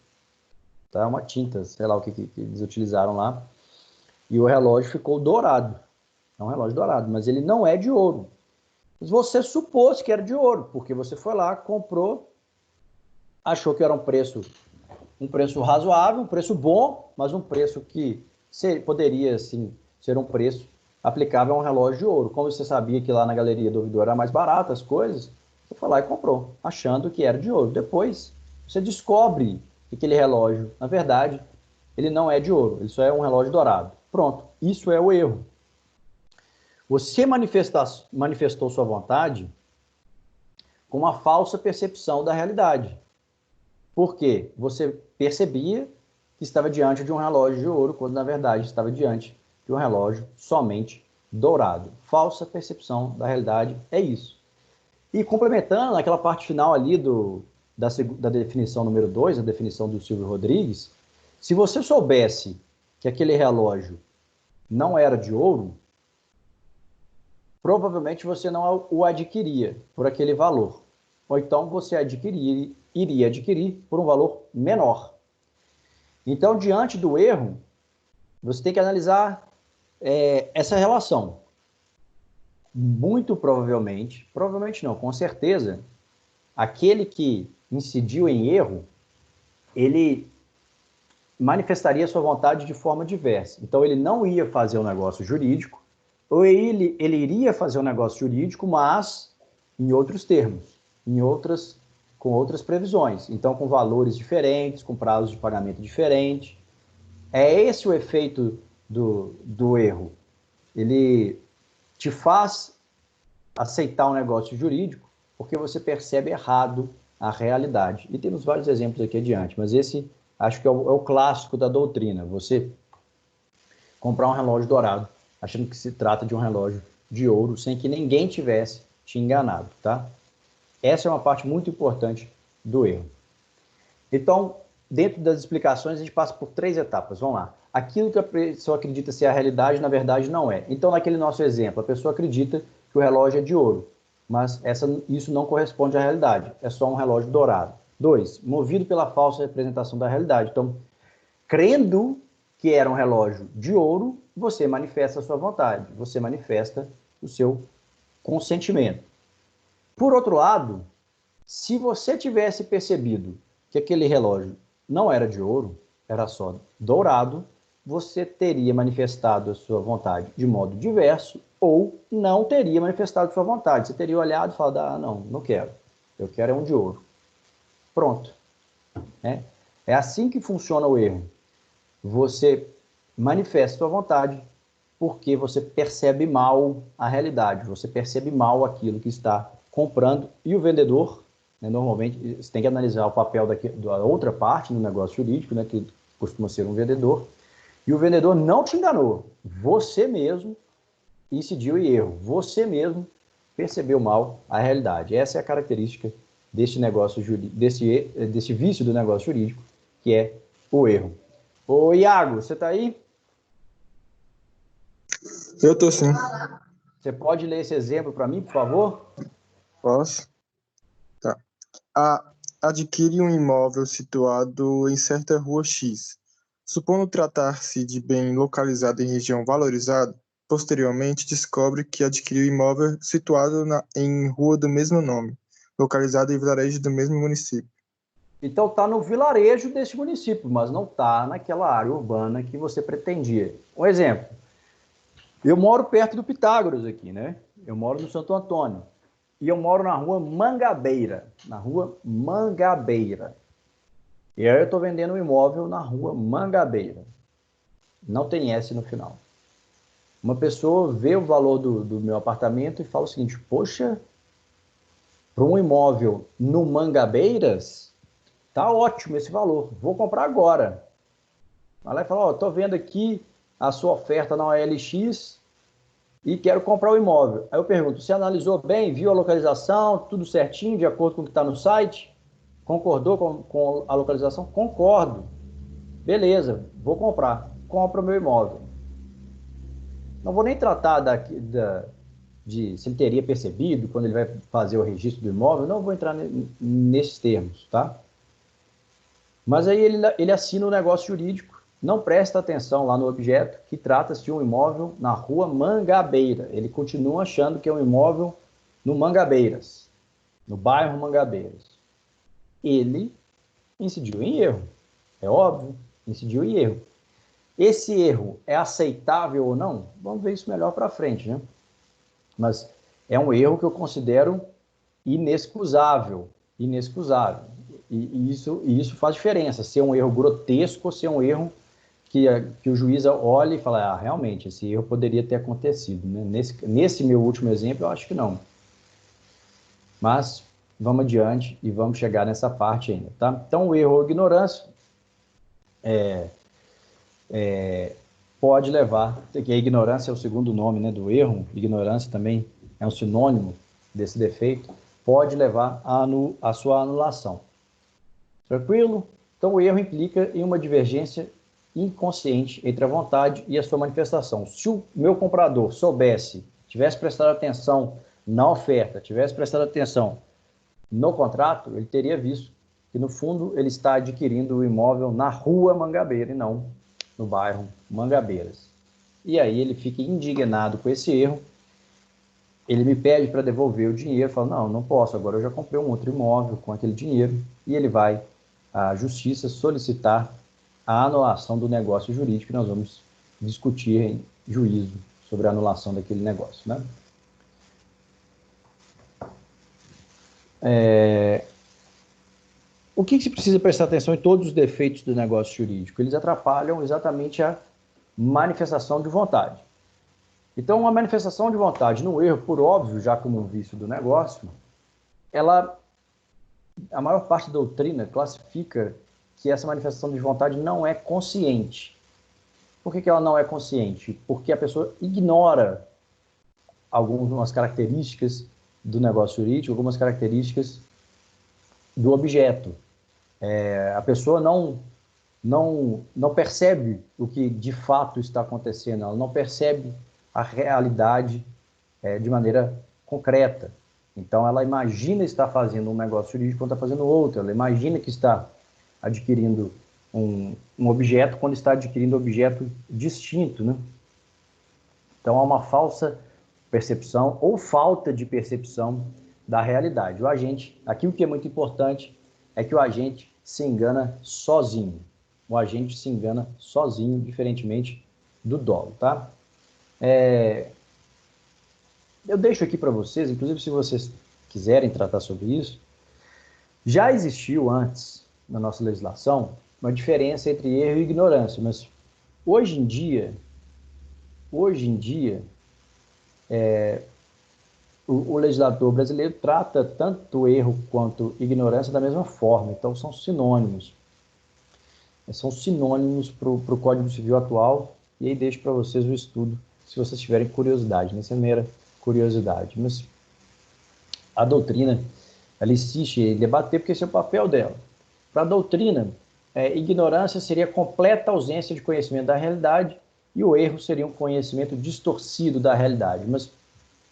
Tá? Uma tinta, sei lá o que eles utilizaram lá. E o relógio ficou dourado. É um relógio dourado, mas ele não é de ouro. Mas você supôs que era de ouro, porque você foi lá, comprou, achou que era um preço razoável, um preço bom, mas um preço que poderia, sim, ser um preço aplicável a um relógio de ouro. Como você sabia que lá na Galeria do Ouvidor era mais barato as coisas, você foi lá e comprou, achando que era de ouro. Depois, você descobre que aquele relógio, na verdade, ele não é de ouro, ele só é um relógio dourado. Pronto, isso é o erro. Você manifestou sua vontade com uma falsa percepção da realidade. Por quê? Você percebia que estava diante de um relógio de ouro, quando na verdade estava diante de um relógio somente dourado. Falsa percepção da realidade é isso. E complementando aquela parte final ali da definição número 2, a definição do Silvio Rodrigues, se você soubesse que aquele relógio não era de ouro, provavelmente você não o adquiria por aquele valor. Ou então você iria adquirir por um valor menor. Então, diante do erro, você tem que analisar essa relação. Muito provavelmente não, com certeza, aquele que incidiu em erro, ele manifestaria sua vontade de forma diversa. Então, ele não ia fazer um negócio jurídico, ou ele iria fazer um negócio jurídico, mas em outros termos, com outras previsões. Então, com valores diferentes, com prazos de pagamento diferentes. É esse o efeito do erro. Ele te faz aceitar um negócio jurídico porque você percebe errado a realidade. E temos vários exemplos aqui adiante, mas esse acho que é o clássico da doutrina. Você comprar um relógio dourado, achando que se trata de um relógio de ouro, sem que ninguém tivesse te enganado, tá? Essa é uma parte muito importante do erro. Então, dentro das explicações, a gente passa por 3 etapas. Vamos lá. Aquilo que a pessoa acredita ser a realidade, na verdade, não é. Então, naquele nosso exemplo, a pessoa acredita que o relógio é de ouro, mas isso não corresponde à realidade. É só um relógio dourado. 2, movido pela falsa representação da realidade. Então, crendo que era um relógio de ouro, você manifesta a sua vontade, você manifesta o seu consentimento. Por outro lado, se você tivesse percebido que aquele relógio não era de ouro, era só dourado, você teria manifestado a sua vontade de modo diverso ou não teria manifestado a sua vontade. Você teria olhado e falado, ah, não quero. Eu quero é um de ouro. Pronto. É assim que funciona o erro. Você manifesta a sua vontade porque você percebe mal a realidade, você percebe mal aquilo que está comprando. E o vendedor, né, normalmente, você tem que analisar o papel da outra parte no negócio jurídico, né, que costuma ser um vendedor, e o vendedor não te enganou. Você mesmo incidiu em erro. Você mesmo percebeu mal a realidade. Essa é a característica desse negócio desse vício do negócio jurídico, que é o erro. Ô, Iago, você está aí? Eu estou sim. Você pode ler esse exemplo para mim, por favor? Posso? Tá. Adquire um imóvel situado em certa rua X. Supondo tratar-se de bem localizado em região valorizada, posteriormente descobre que adquiriu imóvel situado em rua do mesmo nome, localizado em vilarejo do mesmo município. Então está no vilarejo desse município, mas não está naquela área urbana que você pretendia. Um exemplo. Eu moro perto do Pitágoras aqui, né? Eu moro no Santo Antônio. E eu moro na rua Mangabeira. Na rua Mangabeira. E aí eu estou vendendo um imóvel na rua Mangabeira. Não tem S no final. Uma pessoa vê o valor do meu apartamento e fala o seguinte, poxa, para um imóvel no Mangabeiras, tá ótimo esse valor, vou comprar agora. Vai lá e fala, estou vendo aqui a sua oferta na OLX e quero comprar o imóvel. Aí eu pergunto, você analisou bem, viu a localização, tudo certinho, de acordo com o que está no site? Concordou com a localização? Concordo. Beleza, vou comprar. Compra o meu imóvel. Não vou nem tratar de se ele teria percebido quando ele vai fazer o registro do imóvel, não vou entrar nesses termos, tá? Mas aí ele assina o negócio jurídico, não presta atenção lá no objeto, que trata-se de um imóvel na rua Mangabeira. Ele continua achando que é um imóvel no Mangabeiras, no bairro Mangabeiras. Ele incidiu em erro, é óbvio, incidiu em erro. Esse erro é aceitável ou não? Vamos ver isso melhor para frente, né? Mas é um erro que eu considero inexcusável. Inexcusável. E isso faz diferença, se é um erro grotesco ou se é um erro que o juiz olha e fala, ah, realmente, esse erro poderia ter acontecido. Né? Nesse meu último exemplo, eu acho que não. Mas vamos adiante e vamos chegar nessa parte ainda. Tá? Então, o erro ou ignorância pode levar, que a ignorância é o segundo nome, né, do erro, ignorância também é um sinônimo desse defeito, pode levar à sua anulação. Tranquilo? Então, o erro implica em uma divergência inconsciente entre a vontade e a sua manifestação. Se o meu comprador soubesse, tivesse prestado atenção na oferta, tivesse prestado atenção no contrato, ele teria visto que, no fundo, ele está adquirindo o imóvel na rua Mangabeira e não no bairro Mangabeiras. E aí ele fica indignado com esse erro, ele me pede para devolver o dinheiro, fala, não posso, agora eu já comprei um outro imóvel com aquele dinheiro, e ele vai à justiça solicitar a anulação do negócio jurídico, e nós vamos discutir em juízo sobre a anulação daquele negócio, né? O que se precisa prestar atenção em todos os defeitos do negócio jurídico? Eles atrapalham exatamente a manifestação de vontade. Então, uma manifestação de vontade no erro, por óbvio, já como um vício do negócio, a maior parte da doutrina classifica que essa manifestação de vontade não é consciente. Por que ela não é consciente? Porque a pessoa ignora algumas características do negócio jurídico, algumas características do objeto. A pessoa não percebe o que de fato está acontecendo, ela não percebe a realidade de maneira concreta. Então, ela imagina estar fazendo um negócio jurídico quando está fazendo outro, ela imagina que está adquirindo um objeto quando está adquirindo um objeto distinto, né? Então, há uma falsa percepção ou falta de percepção da realidade. O agente, aqui o que é muito importante é que o agente se engana sozinho. O agente se engana sozinho, diferentemente do dolo, tá? Eu deixo aqui para vocês, inclusive se vocês quiserem tratar sobre isso, já existiu antes, na nossa legislação, uma diferença entre erro e ignorância, mas hoje em dia, o legislador brasileiro trata tanto erro quanto ignorância da mesma forma, então são sinônimos. São sinônimos para o Código Civil atual, e aí deixo para vocês o estudo, se vocês tiverem curiosidade, nessa é mera curiosidade. Mas a doutrina, ela insiste em debater porque esse é o papel dela. Para a doutrina, ignorância seria completa ausência de conhecimento da realidade e o erro seria um conhecimento distorcido da realidade. Mas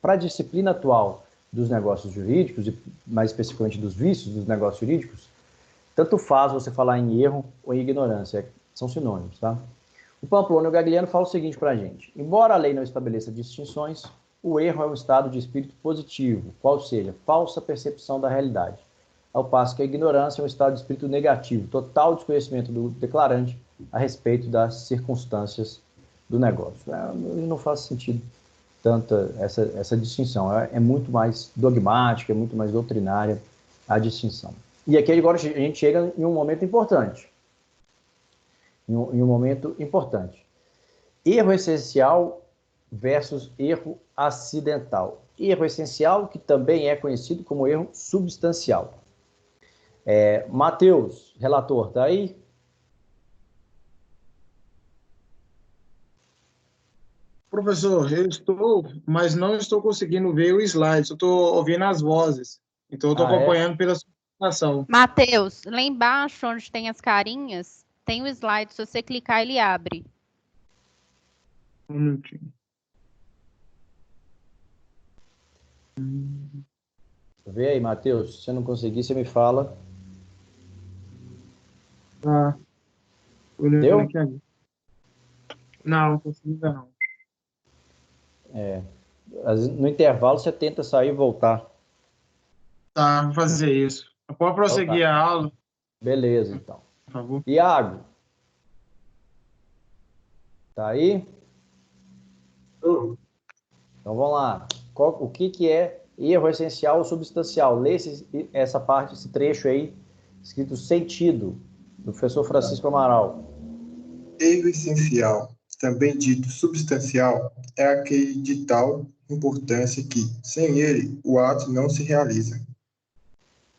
para a disciplina atual dos negócios jurídicos, e mais especificamente dos vícios dos negócios jurídicos, tanto faz você falar em erro ou em ignorância, são sinônimos, tá? O Pamplona e o Gagliano falam o seguinte para a gente: embora a lei não estabeleça distinções, o erro é um estado de espírito positivo, qual seja, falsa percepção da realidade, ao passo que a ignorância é um estado de espírito negativo, total desconhecimento do declarante a respeito das circunstâncias do negócio. Não faz sentido tanta essa distinção, é muito mais dogmática, é muito mais doutrinária a distinção. E aqui agora a gente chega em um momento importante. Em um momento importante. Erro essencial versus erro acidental. Erro essencial, que também é conhecido como erro substancial. Matheus, relator, está aí? Professor, eu estou, mas não estou conseguindo ver o slide, eu estou ouvindo as vozes. Então, eu estou acompanhando pela sua apresentação. Matheus, lá embaixo, onde tem as carinhas, tem o slide. Se você clicar, ele abre. Um minutinho. Vê aí, Matheus. Se você não conseguir, você me fala. Olhando Deu? aqui agora. Não consegui ver, não. No intervalo, você tenta sair e voltar. Tá, vou fazer isso. Pode prosseguir a aula, Beleza, então. por favor. Iago. Tá aí? Então vamos lá. O que é erro essencial ou substancial? Lê essa parte, esse trecho aí, escrito sentido, do professor Francisco Amaral. Erro essencial, também dito substancial, é aquele de tal importância que, sem ele, o ato não se realiza.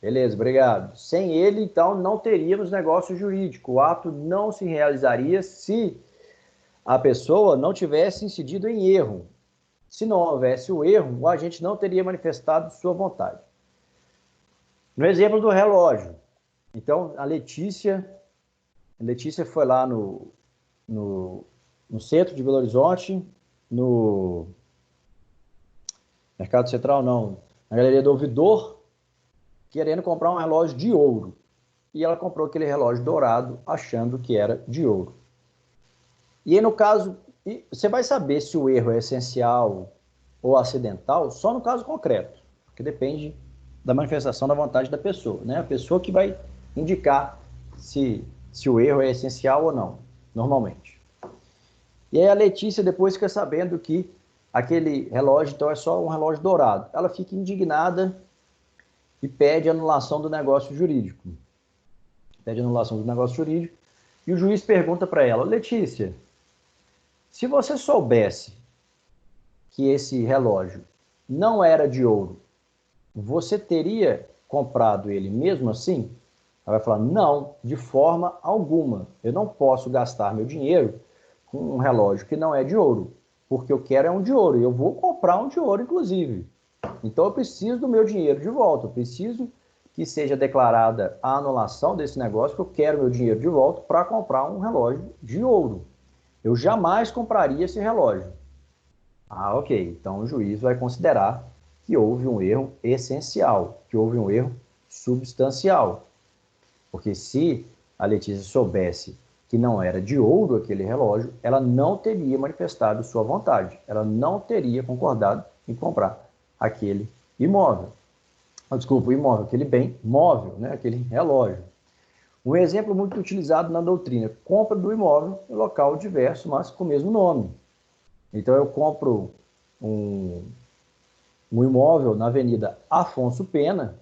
Beleza, obrigado. Sem ele, então, não teríamos negócio jurídico. O ato não se realizaria se a pessoa não tivesse incidido em erro. Se não houvesse o erro, o agente não teria manifestado sua vontade. No exemplo do relógio, então, a Letícia foi lá no centro de Belo Horizonte, no Mercado Central, não, na Galeria do Ouvidor, querendo comprar um relógio de ouro. E ela comprou aquele relógio dourado, achando que era de ouro. E aí, no caso, você vai saber se o erro é essencial ou acidental só no caso concreto, porque depende da manifestação da vontade da pessoa, né? A pessoa que vai indicar se o erro é essencial ou não, normalmente. E aí a Letícia depois fica sabendo que aquele relógio, então, é só um relógio dourado. Ela fica indignada e pede anulação do negócio jurídico. Pede anulação do negócio jurídico e o juiz pergunta para ela: Letícia, se você soubesse que esse relógio não era de ouro, você teria comprado ele mesmo assim? Ela vai falar, não, de forma alguma. Eu não posso gastar meu dinheiro com um relógio que não é de ouro, porque eu quero é um de ouro, e eu vou comprar um de ouro, inclusive. Então eu preciso do meu dinheiro de volta, eu preciso que seja declarada a anulação desse negócio, que eu quero meu dinheiro de volta para comprar um relógio de ouro. Eu jamais compraria esse relógio. Ah, ok. Então o juiz vai considerar que houve um erro essencial, que houve um erro substancial. Porque se a Letícia soubesse que não era de ouro aquele relógio, ela não teria manifestado sua vontade, ela não teria concordado em comprar aquele imóvel. Desculpa, o imóvel, aquele bem móvel, né? Aquele relógio. Um exemplo muito utilizado na doutrina, compra do imóvel em local diverso, mas com o mesmo nome. Então eu compro um imóvel na Avenida Afonso Pena,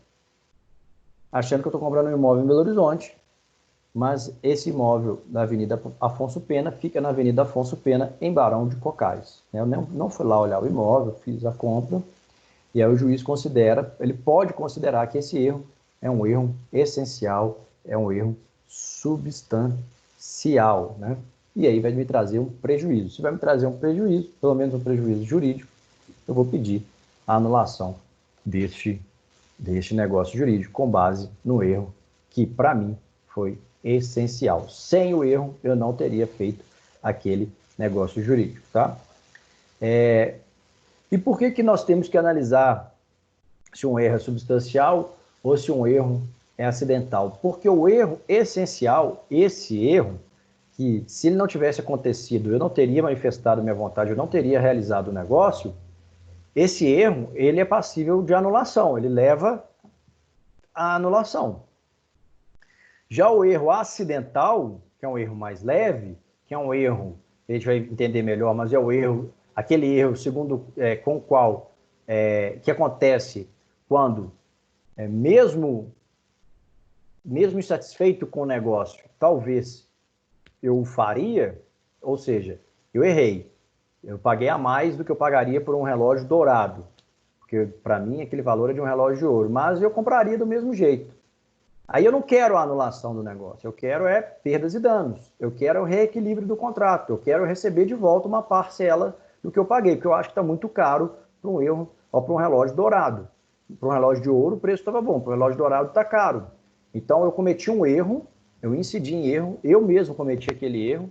achando que eu estou comprando um imóvel em Belo Horizonte, mas esse imóvel da Avenida Afonso Pena fica na Avenida Afonso Pena, em Barão de Cocais. Eu não fui lá olhar o imóvel, fiz a compra, e aí o juiz considera, ele pode considerar que esse erro é um erro essencial, é um erro substancial, né? E aí vai me trazer um prejuízo. Se vai me trazer um prejuízo, pelo menos um prejuízo jurídico, eu vou pedir a anulação deste negócio jurídico com base no erro que, para mim, foi essencial. Sem o erro, eu não teria feito aquele negócio jurídico, tá? E por que nós temos que analisar se um erro é substancial ou se um erro é acidental? Porque o erro essencial, esse erro, que se ele não tivesse acontecido, eu não teria manifestado minha vontade, eu não teria realizado o negócio, esse erro, ele é passível de anulação, ele leva à anulação. Já o erro acidental, que é um erro mais leve, que é um erro, a gente vai entender melhor, mas é o erro, aquele erro segundo com o qual que acontece quando mesmo insatisfeito com o negócio, talvez eu o faria, ou seja, eu errei, eu paguei a mais do que eu pagaria por um relógio dourado, porque para mim aquele valor é de um relógio de ouro, mas eu compraria do mesmo jeito. Aí eu não quero a anulação do negócio, eu quero perdas e danos, eu quero o reequilíbrio do contrato, eu quero receber de volta uma parcela do que eu paguei, porque eu acho que está muito caro para um erro ou para um relógio dourado. Para um relógio de ouro o preço estava bom, para um relógio dourado está caro. Então eu cometi um erro, eu incidi em erro, eu mesmo cometi aquele erro,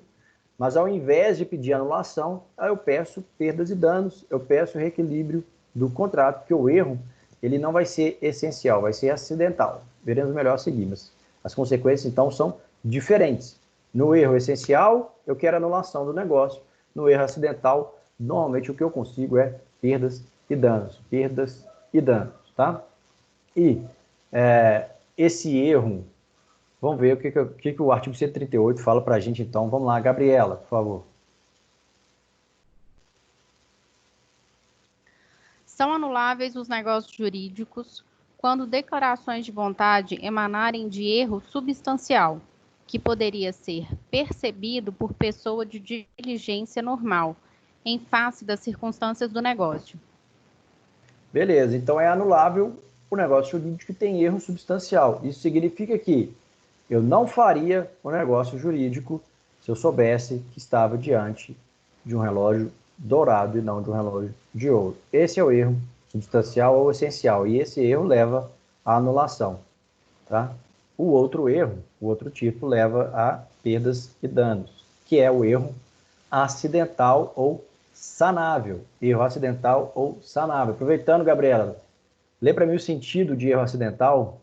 mas ao invés de pedir anulação, eu peço perdas e danos, eu peço reequilíbrio do contrato, porque o erro ele não vai ser essencial, vai ser acidental. Veremos melhor a seguir, mas as consequências, então, são diferentes. No erro essencial, eu quero anulação do negócio. No erro acidental, normalmente o que eu consigo é perdas e danos. Perdas e danos, tá? E esse erro, vamos ver o que o artigo 138 fala para a gente, então. Vamos lá, Gabriela, por favor. São anuláveis os negócios jurídicos quando declarações de vontade emanarem de erro substancial, que poderia ser percebido por pessoa de diligência normal, em face das circunstâncias do negócio. Beleza, então é anulável o negócio jurídico que tem erro substancial. Isso significa que eu não faria o negócio jurídico se eu soubesse que estava diante de um relógio dourado e não de um relógio de ouro. Esse é o erro substancial ou essencial, e esse erro leva à anulação, tá? O outro erro, o outro tipo, leva a perdas e danos, que é o erro acidental ou sanável. Erro acidental ou sanável. Aproveitando, Gabriela, lê para mim o sentido de erro acidental.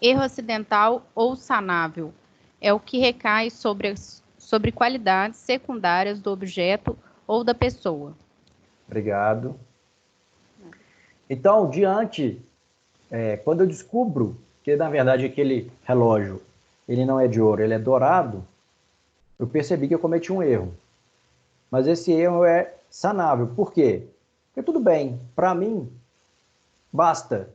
Erro acidental ou sanável é o que recai sobre qualidades secundárias do objeto ou da pessoa. Obrigado. Então, quando eu descubro que, na verdade, aquele relógio ele não é de ouro, ele é dourado, eu percebi que eu cometi um erro. Mas esse erro é sanável. Por quê? Porque tudo bem, para mim basta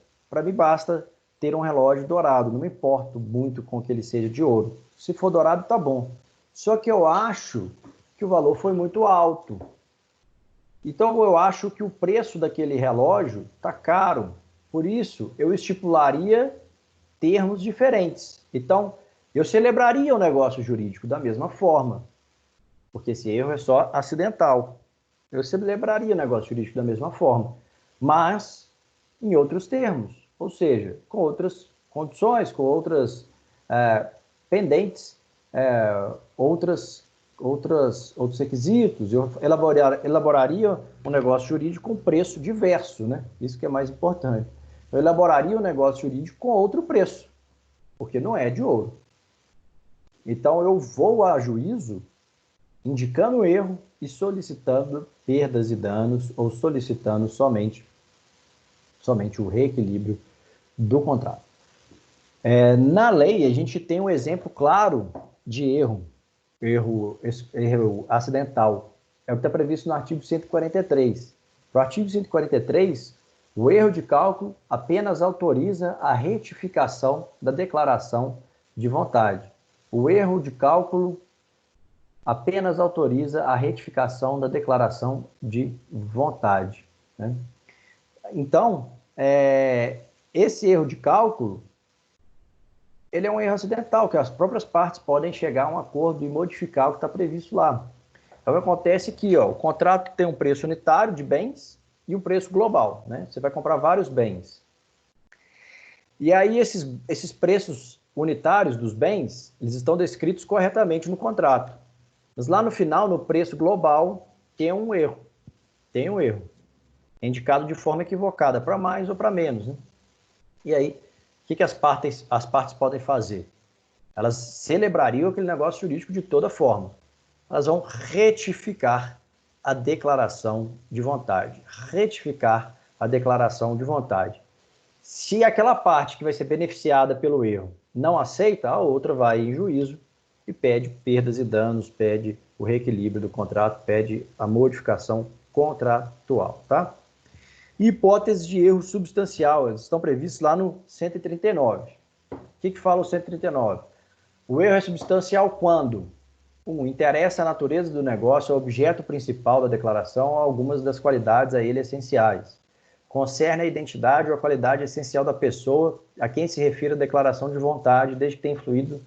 ter um relógio dourado, não me importo muito com que ele seja de ouro. Se for dourado, tá bom. Só que eu acho que o valor foi muito alto. Então, eu acho que o preço daquele relógio está caro. Por isso, eu estipularia termos diferentes. Então, eu celebraria o negócio jurídico da mesma forma, porque esse erro é só acidental. Eu celebraria o negócio jurídico da mesma forma, mas em outros termos, ou seja, com outras condições, com outras pendentes, outros requisitos. Eu elaboraria um negócio jurídico com preço diverso, né? Isso que é mais importante. Eu elaboraria um negócio jurídico com outro preço, porque não é de ouro. Então, eu vou a juízo indicando o erro e solicitando perdas e danos, ou solicitando somente o reequilíbrio do contrato. Na lei, a gente tem um exemplo claro de erro acidental. É o que está previsto no artigo 143. Para o artigo 143, o erro de cálculo apenas autoriza a retificação da declaração de vontade. O erro de cálculo apenas autoriza a retificação da declaração de vontade, né? Então, esse erro de cálculo, ele é um erro acidental, que as próprias partes podem chegar a um acordo e modificar o que está previsto lá. Então, acontece que o contrato tem um preço unitário de bens e um preço global, né? Você vai comprar vários bens. E aí, esses preços unitários dos bens, eles estão descritos corretamente no contrato. Mas lá no final, no preço global, tem um erro. Tem um erro. É indicado de forma equivocada, para mais ou para menos, né? E aí, o que as partes podem fazer? Elas celebrariam aquele negócio jurídico de toda forma. Elas vão retificar a declaração de vontade. Retificar a declaração de vontade. Se aquela parte que vai ser beneficiada pelo erro não aceita, a outra vai em juízo e pede perdas e danos, pede o reequilíbrio do contrato, pede a modificação contratual, tá? Hipóteses de erro substancial, eles estão previstos lá no 139. O que fala o 139? O erro é substancial quando interessa a natureza do negócio, o objeto principal da declaração ou algumas das qualidades a ele essenciais. Concerne a identidade ou a qualidade essencial da pessoa a quem se refere a declaração de vontade, desde que tenha influído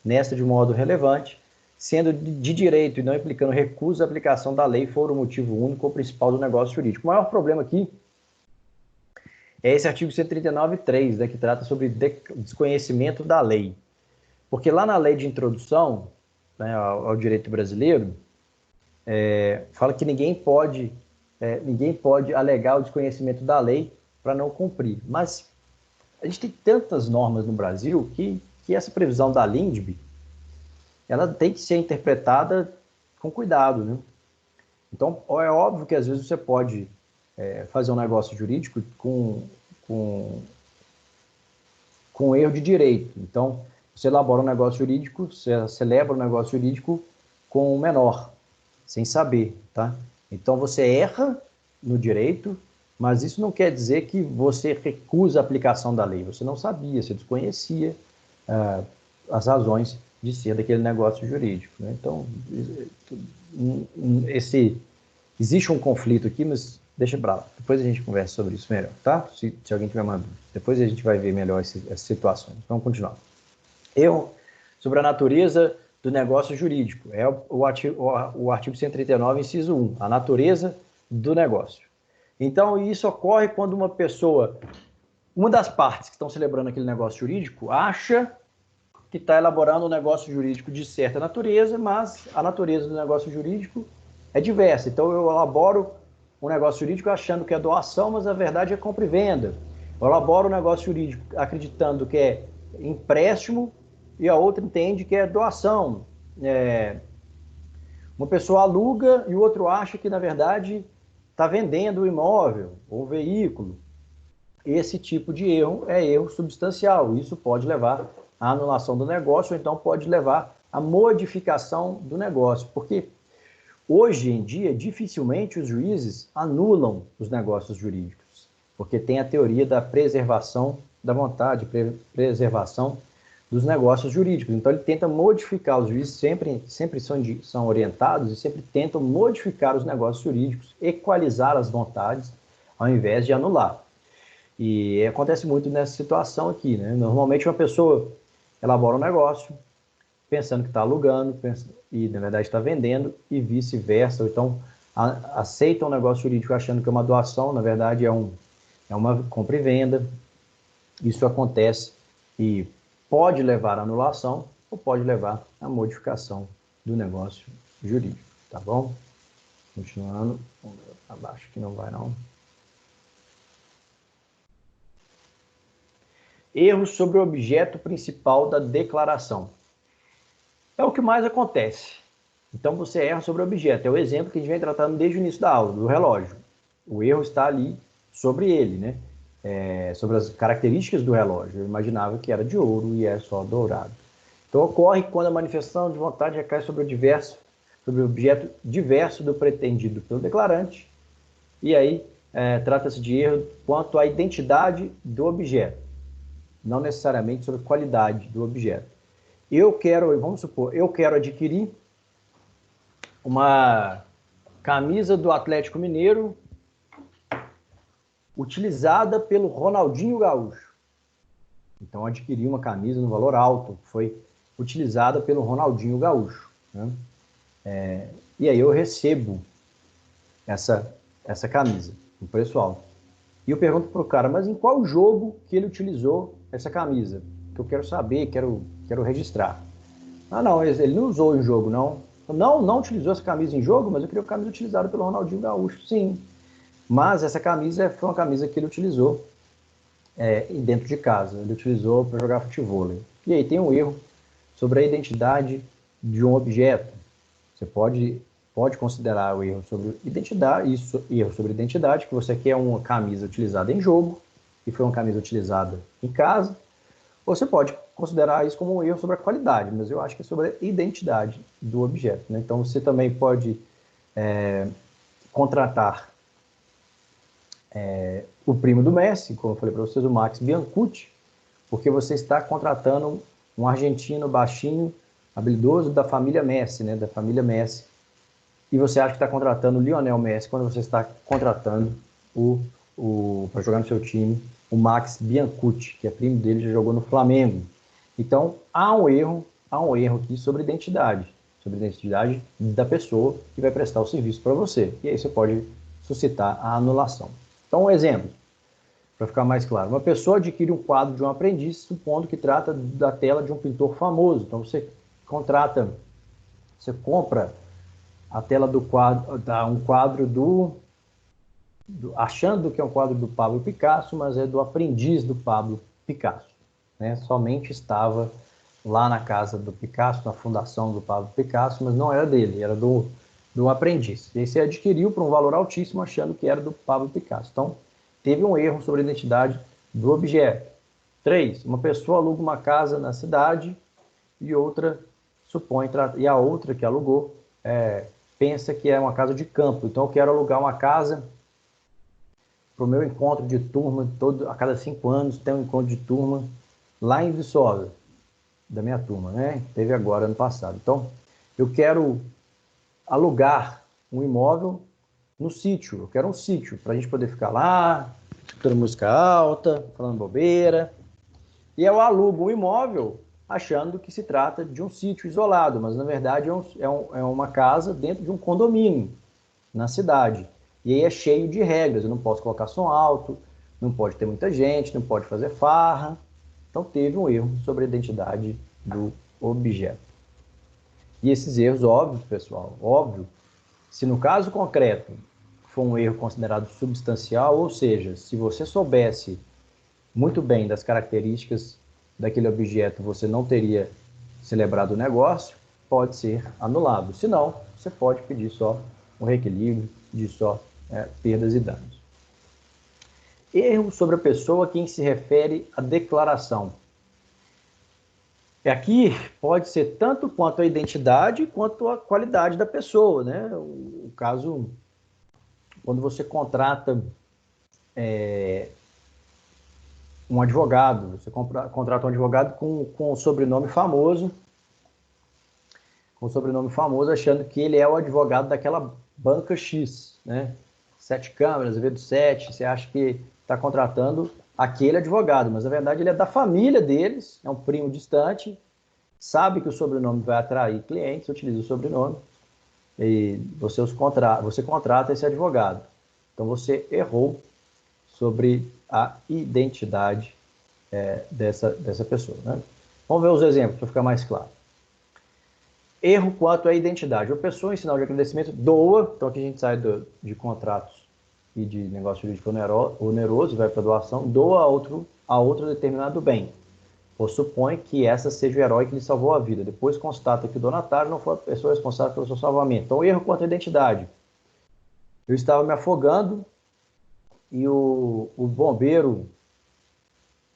nesta de modo relevante, sendo de direito e não implicando recusa à aplicação da lei, for o motivo único ou principal do negócio jurídico. O maior problema aqui é esse artigo 139.3, né, que trata sobre desconhecimento da lei. Porque lá na lei de introdução, né, ao direito brasileiro, fala que ninguém pode alegar o desconhecimento da lei para não cumprir. Mas a gente tem tantas normas no Brasil que essa previsão da LINDB, ela tem que ser interpretada com cuidado, né? Então, é óbvio que às vezes você pode fazer um negócio jurídico com erro de direito. Então, você elabora um negócio jurídico, você celebra um negócio jurídico com o menor, sem saber, tá? Então, você erra no direito, mas isso não quer dizer que você recusa a aplicação da lei. Você não sabia, você desconhecia as razões de ser daquele negócio jurídico, né? Então, existe um conflito aqui, mas deixa pra lá. Depois a gente conversa sobre isso melhor, tá? Se alguém tiver uma dúvida. Depois a gente vai ver melhor essas situações. Vamos continuar. Erro sobre a natureza do negócio jurídico. É o artigo 139, inciso 1. A natureza do negócio. Então, isso ocorre quando uma das partes que estão celebrando aquele negócio jurídico, acha que está elaborando um negócio jurídico de certa natureza, mas a natureza do negócio jurídico é diversa. Então, eu elaboro um negócio jurídico achando que é doação, mas a verdade é compra e venda. Eu elaboro um negócio jurídico acreditando que é empréstimo e a outra entende que é doação. Uma pessoa aluga e o outro acha que, na verdade, está vendendo o imóvel ou o veículo. Esse tipo de erro é erro substancial. Isso pode levar à anulação do negócio, ou então pode levar à modificação do negócio. Porque hoje em dia, dificilmente os juízes anulam os negócios jurídicos, porque tem a teoria da preservação da vontade, preservação dos negócios jurídicos. Então, ele tenta modificar, os juízes sempre são orientados e sempre tentam modificar os negócios jurídicos, equalizar as vontades, ao invés de anular. E acontece muito nessa situação aqui, né? Normalmente, uma pessoa elabora um negócio, pensando que está alugando, e, na verdade, está vendendo, e vice-versa. Ou então, aceita um negócio jurídico achando que é uma doação, na verdade, é uma compra e venda. Isso acontece e pode levar à anulação ou pode levar à modificação do negócio jurídico, tá bom? Continuando, abaixo que não vai não. Erros sobre o objeto principal da declaração. É o que mais acontece. Então você erra sobre o objeto. É o exemplo que a gente vem tratando desde o início da aula, do relógio. O erro está ali sobre ele, né? Sobre as características do relógio. Eu imaginava que era de ouro e é só dourado. Então ocorre quando a manifestação de vontade recai sobre o objeto diverso do pretendido pelo declarante. E aí trata-se de erro quanto à identidade do objeto, não necessariamente sobre a qualidade do objeto. Vamos supor, eu quero adquirir uma camisa do Atlético Mineiro utilizada pelo Ronaldinho Gaúcho. Então, adquiri uma camisa no valor alto, que foi utilizada pelo Ronaldinho Gaúcho, né? E aí eu recebo essa camisa, no preço alto. E eu pergunto para o cara, mas em qual jogo que ele utilizou essa camisa? Que eu quero saber, quero registrar. Ah, não, ele não usou em jogo, não. Não utilizou essa camisa em jogo, mas eu queria uma camisa utilizada pelo Ronaldinho Gaúcho. Sim, mas essa camisa foi uma camisa que ele utilizou dentro de casa. Ele utilizou para jogar futebol. E aí tem um erro sobre a identidade de um objeto. Você pode considerar o erro sobre identidade, erro sobre identidade, que você quer uma camisa utilizada em jogo, e foi uma camisa utilizada em casa. Ou você pode considerar isso como um erro sobre a qualidade, mas eu acho que é sobre a identidade do objeto, né? Então, você também pode contratar o primo do Messi, como eu falei para vocês, o Max Biancucci, porque você está contratando um argentino baixinho, habilidoso da família Messi, né? Da família Messi. E você acha que está contratando o Lionel Messi quando você está contratando para jogar no seu time o Max Biancucci, que é primo dele, já jogou no Flamengo. Então, há um erro aqui sobre identidade da pessoa que vai prestar o serviço para você. E aí você pode suscitar a anulação. Então, um exemplo, para ficar mais claro. Uma pessoa adquire um quadro de um aprendiz, supondo que trata da tela de um pintor famoso. Então, você compra a tela do quadro, um quadro achando que é um quadro do Pablo Picasso, mas é do aprendiz do Pablo Picasso, né? Somente estava lá na casa do Picasso, na fundação do Pablo Picasso, mas não era dele, era do aprendiz. E aí você adquiriu por um valor altíssimo, achando que era do Pablo Picasso. Então, teve um erro sobre a identidade do objeto. 3. Uma pessoa aluga uma casa na cidade e a outra que alugou pensa que é uma casa de campo. Então, eu quero alugar uma casa para o meu encontro de turma, a cada 5 anos tem um encontro de turma lá em Viçosa, da minha turma, né? Teve agora, ano passado. Então, eu quero alugar um imóvel no sítio. Eu quero um sítio para a gente poder ficar lá, escutando música alta, falando bobeira. E eu alugo um imóvel achando que se trata de um sítio isolado, mas na verdade é uma casa dentro de um condomínio na cidade. E aí é cheio de regras, eu não posso colocar som alto, não pode ter muita gente, não pode fazer farra. Então teve um erro sobre a identidade do objeto. E esses erros, óbvio, pessoal, se no caso concreto for um erro considerado substancial, ou seja, se você soubesse muito bem das características daquele objeto, você não teria celebrado o negócio, pode ser anulado. Se não, você pode pedir só um reequilíbrio, pedir só perdas e danos. Erro sobre a pessoa a quem se refere a declaração. Aqui pode ser tanto quanto a identidade quanto a qualidade da pessoa, né? O caso, quando você contrata um advogado, você contrata um advogado com um sobrenome famoso, achando que ele é o advogado daquela banca X, né? 7 câmeras, V7, você acha que está contratando aquele advogado, mas na verdade ele é da família deles, é um primo distante, sabe que o sobrenome vai atrair clientes, utiliza o sobrenome, e você contrata esse advogado. Então você errou sobre a identidade dessa pessoa, né? Vamos ver os exemplos para ficar mais claro. Erro quanto à identidade. A pessoa, em sinal de agradecimento, doa. Então aqui a gente sai de contratos e de negócio jurídico oneroso, vai para doação, doa a outro determinado bem. Ou supõe que essa seja o herói que lhe salvou a vida. Depois constata que o donatário não foi a pessoa responsável pelo seu salvamento. Então, erro quanto à identidade. Eu estava me afogando e o bombeiro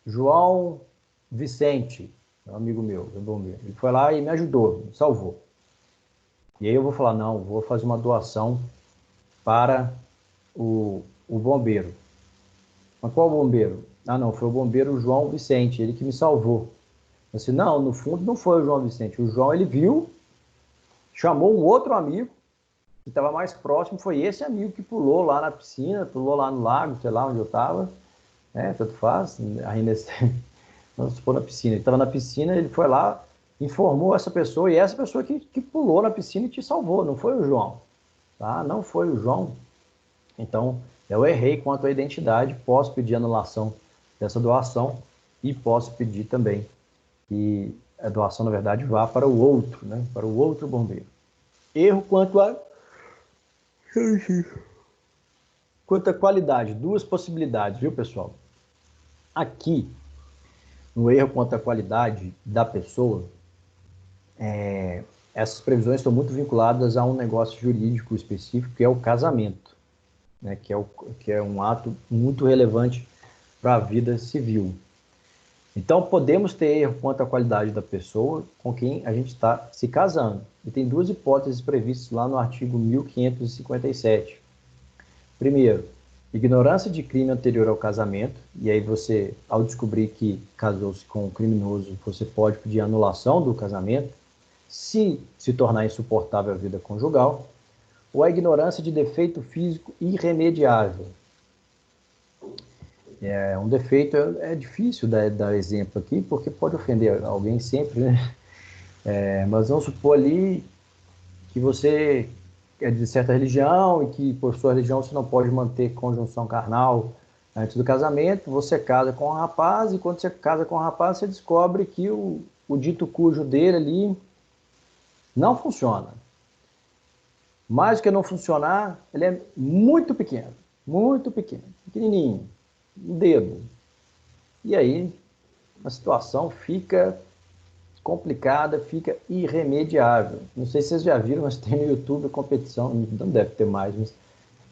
João Vicente, um amigo meu, bombeiro, ele foi lá e me ajudou, me salvou. E aí eu vou falar, não, vou fazer uma doação para o bombeiro. Mas qual bombeiro? Ah, não, foi o bombeiro João Vicente, ele que me salvou. Eu disse, não, no fundo não foi o João Vicente. O João, ele viu, chamou um outro amigo, que estava mais próximo, foi esse amigo que pulou lá na piscina, pulou lá no lago, sei lá onde eu estava, né, tanto faz, ainda vamos supor na piscina. Ele estava na piscina, ele foi lá, informou essa pessoa, e essa pessoa que pulou na piscina e te salvou, não foi o João, tá? Não foi o João. Então, eu errei quanto à identidade, posso pedir anulação dessa doação e posso pedir também que a doação, na verdade, vá para o outro, né? Para o outro bombeiro. Erro quanto à qualidade. Duas possibilidades, viu, pessoal? Aqui, no erro quanto à qualidade da pessoa, essas previsões estão muito vinculadas a um negócio jurídico específico, que é o casamento, né? Que é um ato muito relevante para a vida civil. Então, podemos ter erro quanto à qualidade da pessoa com quem a gente está se casando. E tem duas hipóteses previstas lá no artigo 1557. Primeiro, ignorância de crime anterior ao casamento, e aí você, ao descobrir que casou-se com um criminoso, você pode pedir anulação do casamento, se tornar insuportável a vida conjugal, ou a ignorância de defeito físico irremediável. Um defeito é difícil dar exemplo aqui, porque pode ofender alguém sempre, né? Mas vamos supor ali que você é de certa religião e que por sua religião você não pode manter conjunção carnal antes do casamento, você casa com um rapaz e quando você casa com um rapaz você descobre que o dito cujo dele ali não funciona. Mais do que não funcionar, ele é muito pequeno, pequenininho, um dedo. E aí a situação fica complicada, fica irremediável. Não sei se vocês já viram, mas tem no YouTube a competição, não deve ter mais, mas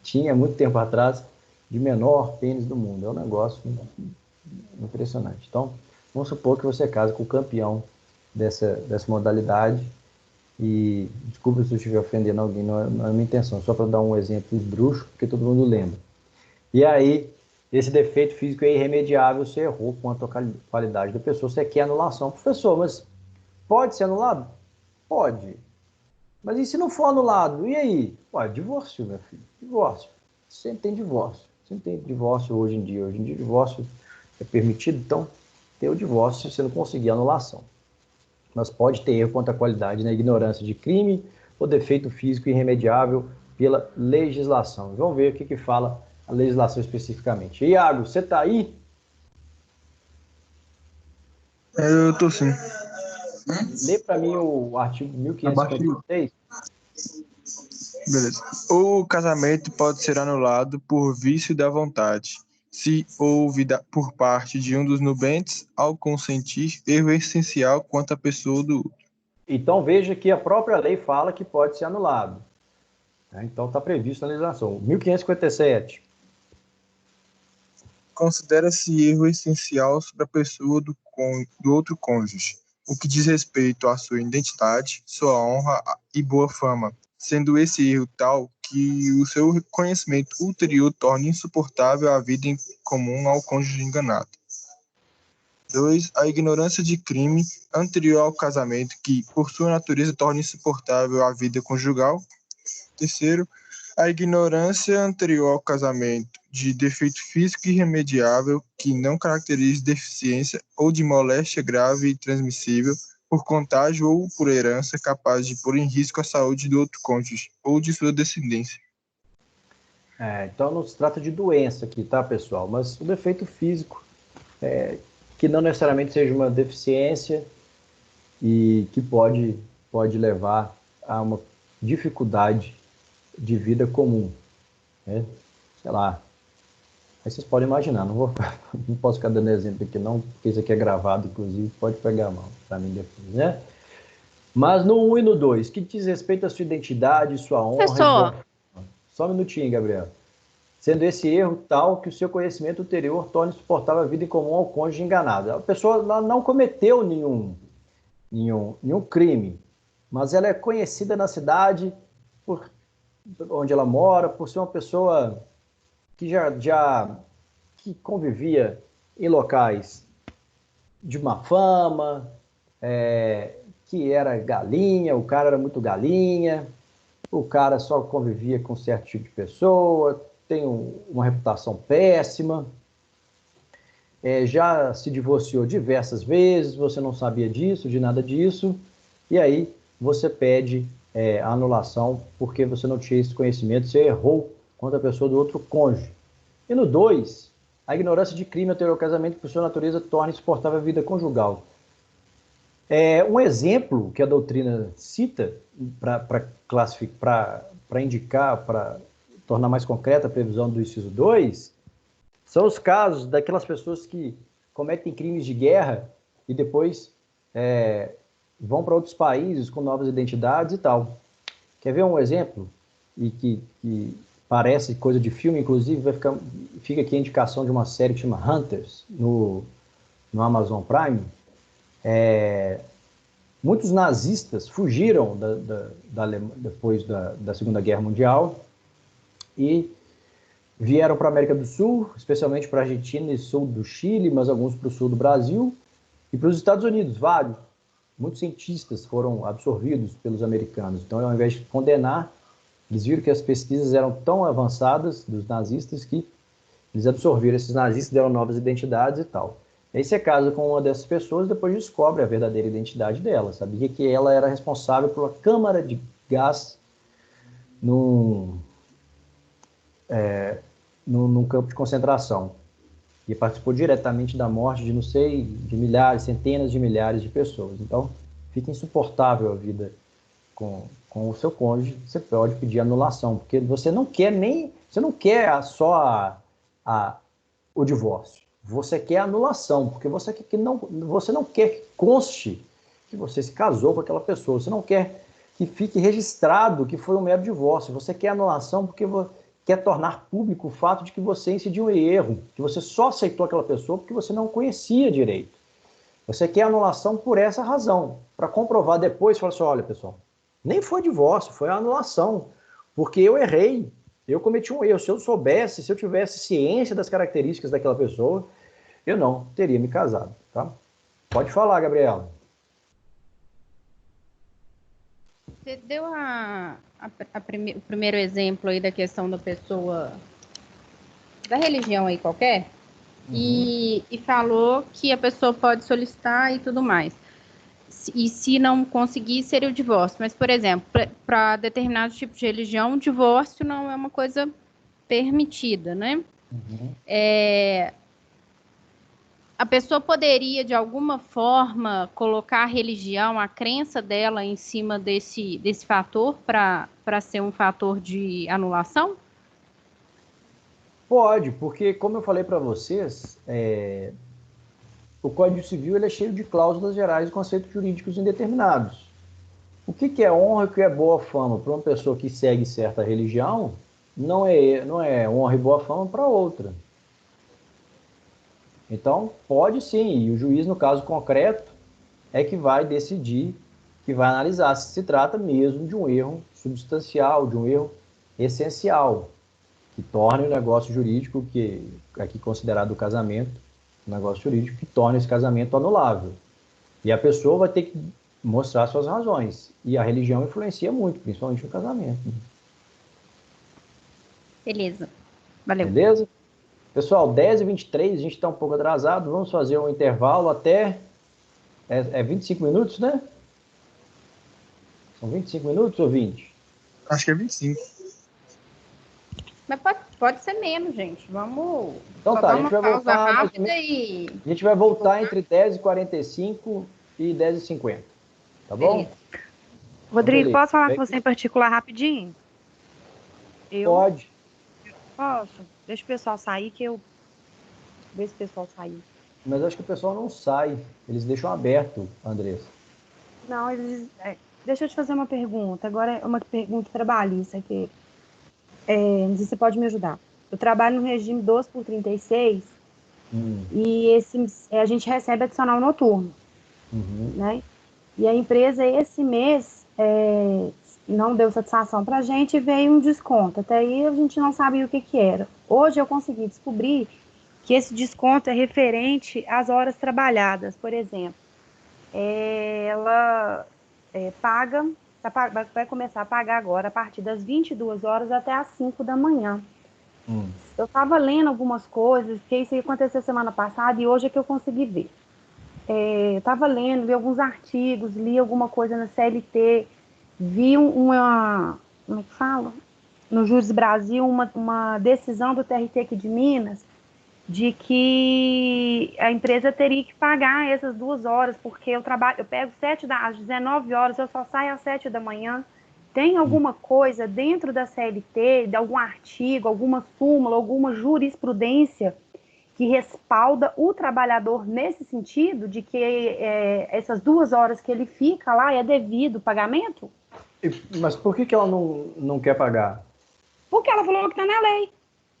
tinha muito tempo atrás, de menor pênis do mundo. É um negócio impressionante. Então, vamos supor que você casa com o campeão dessa modalidade e desculpa se eu estiver ofendendo alguém, não é a minha intenção, só para dar um exemplo esdrúxulo, porque todo mundo lembra. E aí, esse defeito físico é irremediável, você errou quanto à qualidade da pessoa, você quer anulação. Professor, mas pode ser anulado? Pode. Mas e se não for anulado? E aí? Ué, divórcio, meu filho. Divórcio. Sempre tem divórcio. Sempre tem divórcio hoje em dia. Hoje em dia, divórcio é permitido, então tem o divórcio se você não conseguir anulação. Mas pode ter erro quanto à qualidade na ignorância de crime ou defeito físico irremediável pela legislação. Vamos ver o que fala a legislação especificamente. Iago, você está aí? Eu estou sim. Lê para mim o artigo 1556. Beleza. O casamento pode ser anulado por vício da vontade, se houve por parte de um dos nubentes, ao consentir, erro essencial quanto à pessoa do outro. Então veja que a própria lei fala que pode ser anulado. Então está previsto na legislação. 1557. Considera-se erro essencial sobre a pessoa do outro cônjuge, o que diz respeito à sua identidade, sua honra e boa fama, sendo esse erro tal que o seu conhecimento ulterior torne insuportável a vida em comum ao cônjuge enganado. 2. A ignorância de crime anterior ao casamento, que, por sua natureza, torna insuportável a vida conjugal. 3. A ignorância anterior ao casamento de defeito físico irremediável, que não caracteriza deficiência ou de moléstia grave e transmissível por contágio ou por herança, capaz de pôr em risco a saúde do outro cônjuge ou de sua descendência. Então não se trata de doença aqui, tá, pessoal? Mas o defeito físico, que não necessariamente seja uma deficiência e que pode levar a uma dificuldade de vida comum, né? Sei lá. Aí vocês podem imaginar, não posso ficar dando exemplo aqui não, porque isso aqui é gravado, inclusive, pode pegar a mão para mim depois, né? Mas no 1 e no 2, que diz respeito à sua identidade, sua honra... Professor. Só um minutinho, Gabriel. Sendo esse erro tal que o seu conhecimento anterior torne insuportável a vida em comum ao cônjuge enganado. A pessoa não cometeu nenhum crime, mas ela é conhecida na cidade por onde ela mora, por ser uma pessoa que que convivia em locais de má fama, que era galinha, o cara era muito galinha, o cara só convivia com certo tipo de pessoa, tem uma reputação péssima, já se divorciou diversas vezes, você não sabia disso, de nada disso, e aí você pede a anulação porque você não tinha esse conhecimento, você errou contra a pessoa do outro cônjuge. E no 2, a ignorância de crime anterior ao casamento, por sua natureza, torna insuportável a vida conjugal. Um exemplo que a doutrina cita para indicar, para tornar mais concreta a previsão do inciso 2, são os casos daquelas pessoas que cometem crimes de guerra e depois vão para outros países com novas identidades e tal. Quer ver um exemplo? E que parece coisa de filme, inclusive fica aqui a indicação de uma série que chama Hunters, no Amazon Prime. Muitos nazistas fugiram depois da Segunda Guerra Mundial e vieram para a América do Sul, especialmente para a Argentina e sul do Chile, mas alguns para o sul do Brasil, e para os Estados Unidos, vários. Muitos cientistas foram absorvidos pelos americanos. Então, ao invés de condenar, eles viram que as pesquisas eram tão avançadas dos nazistas que eles absorveram esses nazistas, deram novas identidades e tal. Aí você casa com uma dessas pessoas e depois descobre a verdadeira identidade dela. Sabia que ela era responsável por uma câmara de gás num campo de concentração. E participou diretamente da morte de, não sei, de milhares, centenas de milhares de pessoas. Então, fica insuportável a vida com o seu cônjuge, você pode pedir anulação, porque você não quer só o divórcio. Você quer anulação, porque você não quer que conste que você se casou com aquela pessoa, você não quer que fique registrado que foi um mero divórcio, você quer anulação porque quer tornar público o fato de que você incidiu em erro, que você só aceitou aquela pessoa porque você não conhecia direito. Você quer anulação por essa razão, para comprovar depois, falar assim, olha pessoal, nem foi divórcio, foi anulação, porque eu errei. Eu cometi um erro. Se eu soubesse, se eu tivesse ciência das características daquela pessoa, eu não teria me casado, tá? Pode falar, Gabriela. Você deu o primeiro exemplo aí da questão da pessoa, da religião aí qualquer, e falou que a pessoa pode solicitar e tudo mais. E se não conseguir, seria o divórcio. Mas, por exemplo, para determinado tipo de religião, o divórcio não é uma coisa permitida, né? A pessoa poderia, de alguma forma, colocar a religião, a crença dela em cima desse fator para ser um fator de anulação? Pode, porque, como eu falei para vocês, o Código Civil ele é cheio de cláusulas gerais e conceitos jurídicos indeterminados. O que é honra e o que é boa fama para uma pessoa que segue certa religião não é honra e boa fama para outra. Então, pode sim, e o juiz, no caso concreto, é que vai decidir, que vai analisar se se trata mesmo de um erro substancial, de um erro essencial, que torne o negócio jurídico, que aqui considerado o casamento, um negócio jurídico que torna esse casamento anulável. E a pessoa vai ter que mostrar suas razões. E a religião influencia muito, principalmente no casamento. Beleza. Valeu. Beleza? Pessoal, 10h23, a gente está um pouco atrasado. Vamos fazer um intervalo até... É 25 minutos, né? São 25 minutos ou 20? Acho que é 25. Mas pode ser menos, gente. Vamos Então tá, a gente vai pausa voltar... rápida e... A gente vai voltar entre 10h45 e 10h50. Tá bom? Beleza. Rodrigo, Beleza. posso falar com você em particular rapidinho? Pode. Posso? Deixa o pessoal sair que eu... Vê se o pessoal sair. Mas acho que o pessoal não sai. Eles deixam aberto, Andressa. Não, eles... Deixa eu te fazer uma pergunta. Agora é uma pergunta trabalhista aqui. Não sei se você pode me ajudar. Eu trabalho no regime 12/36 e a gente recebe adicional noturno. Né? E a empresa, esse mês, não deu satisfação para a gente e veio um desconto. Até aí a gente não sabia o que era. Hoje eu consegui descobrir que esse desconto é referente às horas trabalhadas. Por exemplo, ela paga, vai começar a pagar agora a partir das 22 horas até as 5 da manhã. Eu estava lendo algumas coisas, que isso aconteceu semana passada e hoje é que eu consegui ver. Eu estava lendo, vi alguns artigos, li alguma coisa na CLT, vi uma, como é que fala? No Júris Brasil, uma decisão do TRT aqui de Minas, de que a empresa teria que pagar essas 2 horas, porque eu pego às 19 horas, eu só saio às 7 da manhã. Tem alguma coisa dentro da CLT, de algum artigo, alguma súmula, alguma jurisprudência que respalda o trabalhador nesse sentido, de que essas 2 horas que ele fica lá é devido pagamento? Mas por que ela não quer pagar? Porque ela falou que está na lei.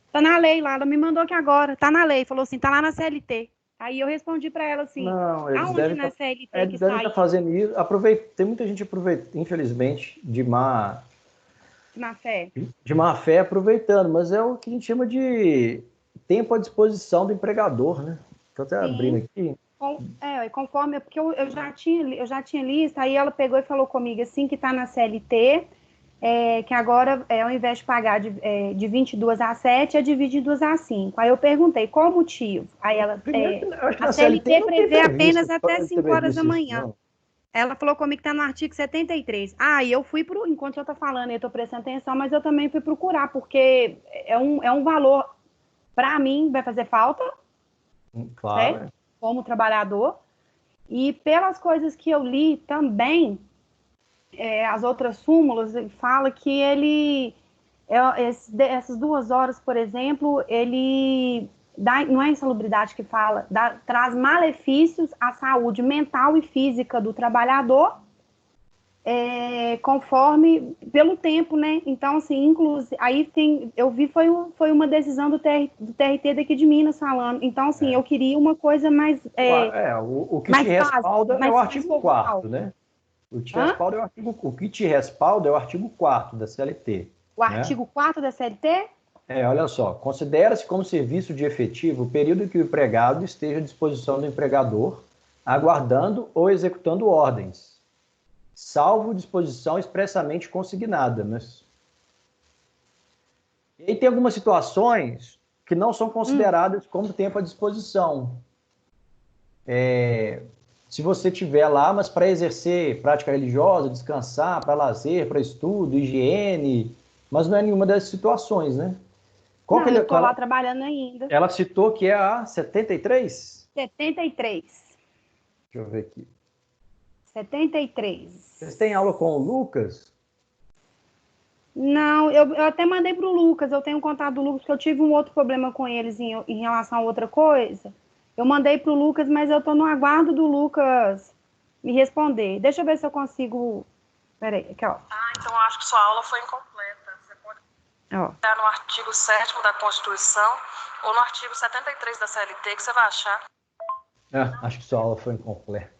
Está na lei lá, ela me mandou aqui agora. Está na lei, falou assim, está lá na CLT. Aí eu respondi para ela assim, não, eles aonde devem na CLT que eles devem está estar fazendo isso. Tem muita gente aproveitando, infelizmente, de má fé aproveitando, mas é o que a gente chama de tempo à disposição do empregador, né? Estou até abrindo aqui. Conforme, porque eu já tinha lista, aí ela pegou e falou comigo assim, que está na CLT, que agora, ao invés de pagar de 22 às 7, é de 22 às 5. Aí eu perguntei, qual o motivo? Aí ela, a CLT prevê apenas até 5 horas da manhã. Não. Ela falou comigo que está no artigo 73. E eu fui enquanto eu estou falando, eu estou prestando atenção, mas eu também fui procurar, porque é um valor, para mim, vai fazer falta, claro, certo? Como trabalhador, e pelas coisas que eu li também, as outras súmulas, fala que essas 2 horas, por exemplo, ele não é insalubridade que fala, traz malefícios à saúde mental e física do trabalhador, conforme, pelo tempo, né? Então, assim, inclusive, aí eu vi, foi uma decisão do TRT daqui de Minas falando. Então, assim, eu queria uma coisa mais... o que te respalda é o artigo 4º, né? O que te respalda é o artigo 4º da CLT. O artigo 4º da CLT? Olha só, considera-se como serviço de efetivo o período que o empregado esteja à disposição do empregador, aguardando ou executando ordens, salvo disposição expressamente consignada. Mas... E aí tem algumas situações que não são consideradas como tempo à disposição. Se você estiver lá, mas para exercer prática religiosa, descansar, para lazer, para estudo, higiene, mas não é nenhuma dessas situações, né? Eu estou lá trabalhando ainda. Ela citou que é a 73? 73. Deixa eu ver aqui. 73. Vocês têm aula com o Lucas? Não, eu até mandei para o Lucas, eu tenho contato do Lucas, porque eu tive um outro problema com eles em relação a outra coisa. Eu mandei para o Lucas, mas eu estou no aguardo do Lucas me responder. Deixa eu ver se eu consigo... Peraí, aqui, ó. Então eu acho que sua aula foi incompleta. Você pode estar no artigo 7º da Constituição ou no artigo 73 da CLT, que você vai achar. Acho que sua aula foi incompleta.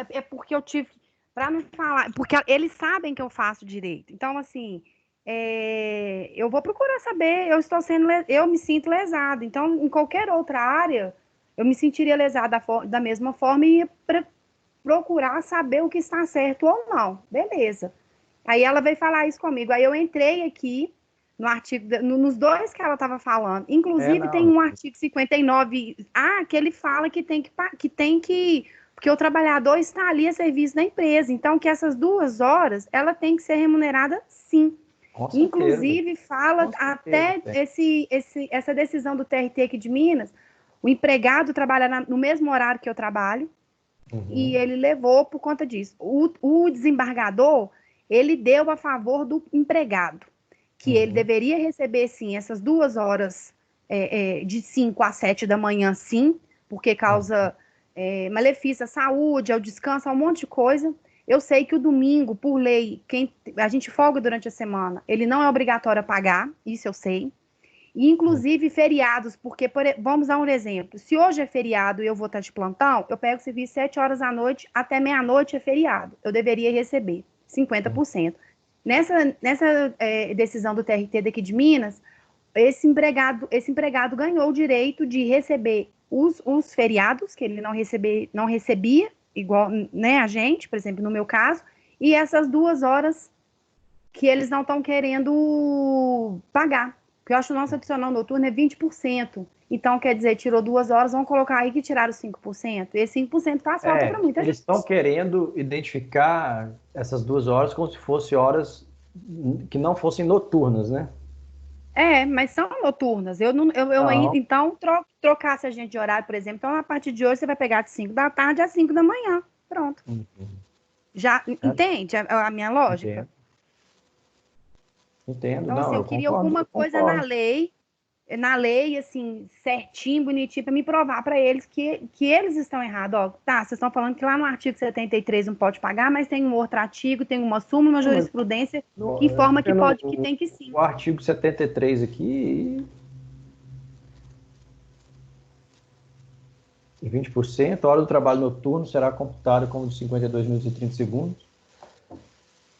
É porque eu tive... Para não falar... Porque eles sabem que eu faço direito. Então, assim... eu vou procurar saber, eu me sinto lesada. Então, em qualquer outra área, eu me sentiria lesada da mesma forma e ia procurar saber o que está certo ou não. Beleza. Aí ela veio falar isso comigo. Aí eu entrei aqui no artigo, nos dois que ela estava falando. Inclusive, tem um artigo 59A que ele fala que tem que porque o trabalhador está ali a serviço da empresa. Então, que essas 2 horas, ela tem que ser remunerada, sim. Inclusive, fala até essa decisão do TRT aqui de Minas, o empregado trabalha no mesmo horário que eu trabalho, e ele levou por conta disso. O desembargador, ele deu a favor do empregado, que ele deveria receber, sim, essas 2 horas de 5 às 7 da manhã, sim, porque causa malefício à saúde, ao descanso, a um monte de coisa. Eu sei que o domingo, por lei, a gente folga durante a semana, ele não é obrigatório a pagar, isso eu sei. E, inclusive, feriados, porque, vamos dar um exemplo. Se hoje é feriado e eu vou estar de plantão, eu pego o serviço 7 horas da noite, até meia-noite é feriado. Eu deveria receber 50%. Nessa decisão do TRT daqui de Minas, esse empregado ganhou o direito de receber os feriados, que ele não recebia, igual, né, a gente, por exemplo, no meu caso, e essas 2 horas que eles não estão querendo pagar. Porque eu acho que o nosso adicional noturno é 20%. Então, quer dizer, tirou 2 horas, vamos colocar aí que tiraram 5%. E esse 5% faz falta para muita gente. Eles estão querendo identificar essas 2 horas como se fossem horas que não fossem noturnas, né? Mas são noturnas. Então, trocasse a gente de horário, por exemplo. Então, a partir de hoje, você vai pegar de 5 da tarde às 5 da manhã. Pronto. Já entende a minha lógica? Entendo. Então, assim, eu queria alguma coisa na lei, assim, certinho, bonitinho, para me provar para eles que eles estão errados. Ó, tá, vocês estão falando que lá no artigo 73 não pode pagar, mas tem um outro artigo, tem uma súmula, uma jurisprudência que informa que pode, que tem que sim. O artigo 73 aqui... 20%, a hora do trabalho noturno será computada como de 52 minutos e 30 segundos.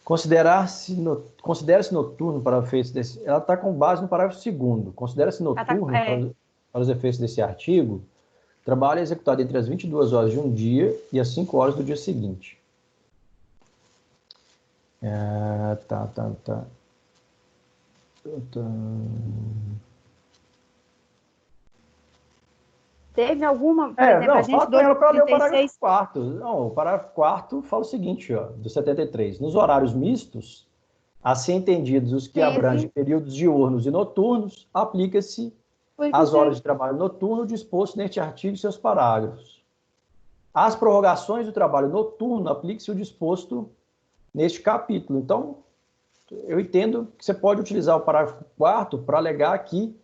Considera-se noturno para efeitos desse... Ela está com base no parágrafo 2º. Considera-se noturno para os efeitos desse artigo, trabalho é executado entre as 22 horas de um dia e as 5 horas do dia seguinte. Teve alguma, por exemplo, a gente... Fala para ler o parágrafo 4º. Não, o parágrafo 4º fala o seguinte, ó, do 73. Nos horários mistos, assim entendidos os que abrangem períodos diurnos e noturnos, aplica-se às horas de trabalho noturno disposto neste artigo e seus parágrafos. Às prorrogações do trabalho noturno, aplica-se o disposto neste capítulo. Então, eu entendo que você pode utilizar o parágrafo 4º para alegar que...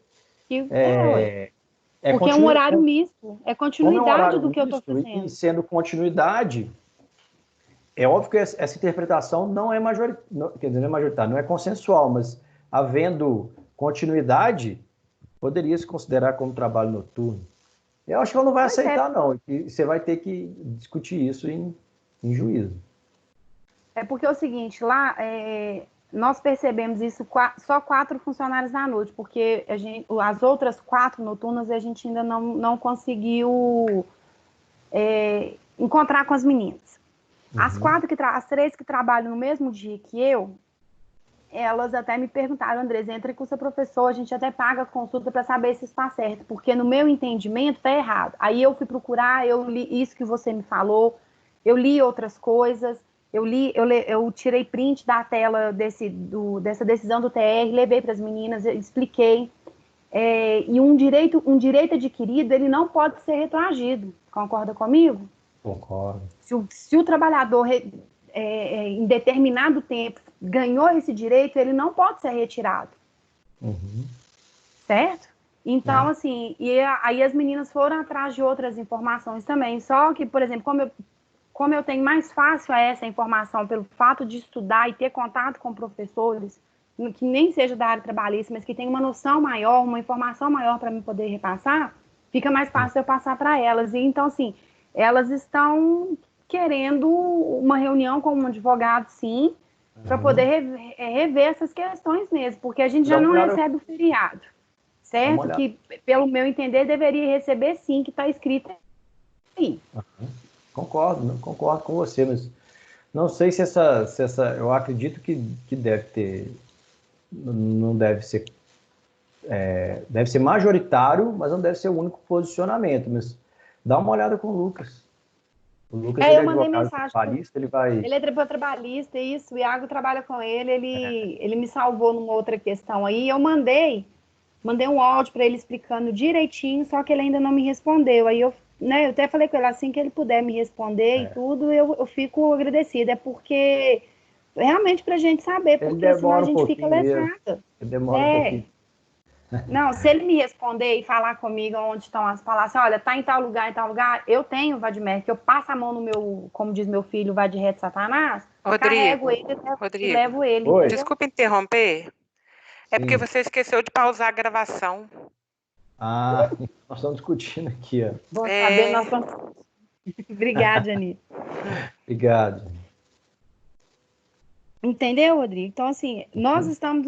Porque é um horário misto, é continuidade do que eu estou fazendo. E sendo continuidade, é óbvio que essa interpretação não é majoritária, não é consensual, mas havendo continuidade, poderia se considerar como trabalho noturno. Eu acho que ela não vai aceitar, não. E você vai ter que discutir isso em juízo. É porque é o seguinte, lá... nós percebemos isso só 4 funcionários na noite, porque as outras 4 noturnas a gente ainda não conseguiu encontrar com as meninas. As 3 que trabalham no mesmo dia que eu, elas até me perguntaram, Andresa, entra com o seu professor, a gente até paga a consulta para saber se está certo, porque no meu entendimento está errado. Aí eu fui procurar, eu li isso que você me falou, eu li outras coisas, eu tirei print da tela dessa decisão do TR, levei para as meninas, expliquei. E um direito adquirido, ele não pode ser retroagido. Concorda comigo? Concordo. Se o trabalhador, em determinado tempo, ganhou esse direito, ele não pode ser retirado. Certo? Então, assim, aí as meninas foram atrás de outras informações também. Só que, por exemplo, como eu tenho mais fácil essa informação pelo fato de estudar e ter contato com professores, que nem seja da área trabalhista, mas que tem uma noção maior, uma informação maior para me poder repassar, fica mais fácil eu passar para elas. E então, assim, elas estão querendo uma reunião com um advogado, sim, para poder rever essas questões mesmo, porque a gente já não recebe o feriado, certo? Que, pelo meu entender, deveria receber sim, que está escrito aí. Concordo com você, mas não sei se essa eu acredito que deve ter, não deve ser, deve ser majoritário, mas não deve ser o único posicionamento, mas dá uma olhada com o Lucas. O Lucas eu mandei mensagem. Trabalhista, ele vai... Ele é trabalhista, isso, o Iago trabalha com ele, ele me salvou numa outra questão aí, eu mandei um áudio para ele explicando direitinho, só que ele ainda não me respondeu, aí eu até falei com ele, assim que ele puder me responder e tudo, eu fico agradecida, porque realmente pra gente saber, porque senão a gente fica lesada. Demora um pouquinho. Não, se ele me responder e falar comigo onde estão as palavras, olha, tá em tal lugar, eu tenho o Vadmer, que eu passo a mão no meu, como diz meu filho, Vadmer de Satanás, carrego ele e levo ele. Oi. Desculpa interromper, é porque você esqueceu de pausar a gravação. Nós estamos discutindo aqui, ó. Bom saber, nós estamos... Obrigada, Janine. Obrigado. Entendeu, Rodrigo? Então, assim, nós estamos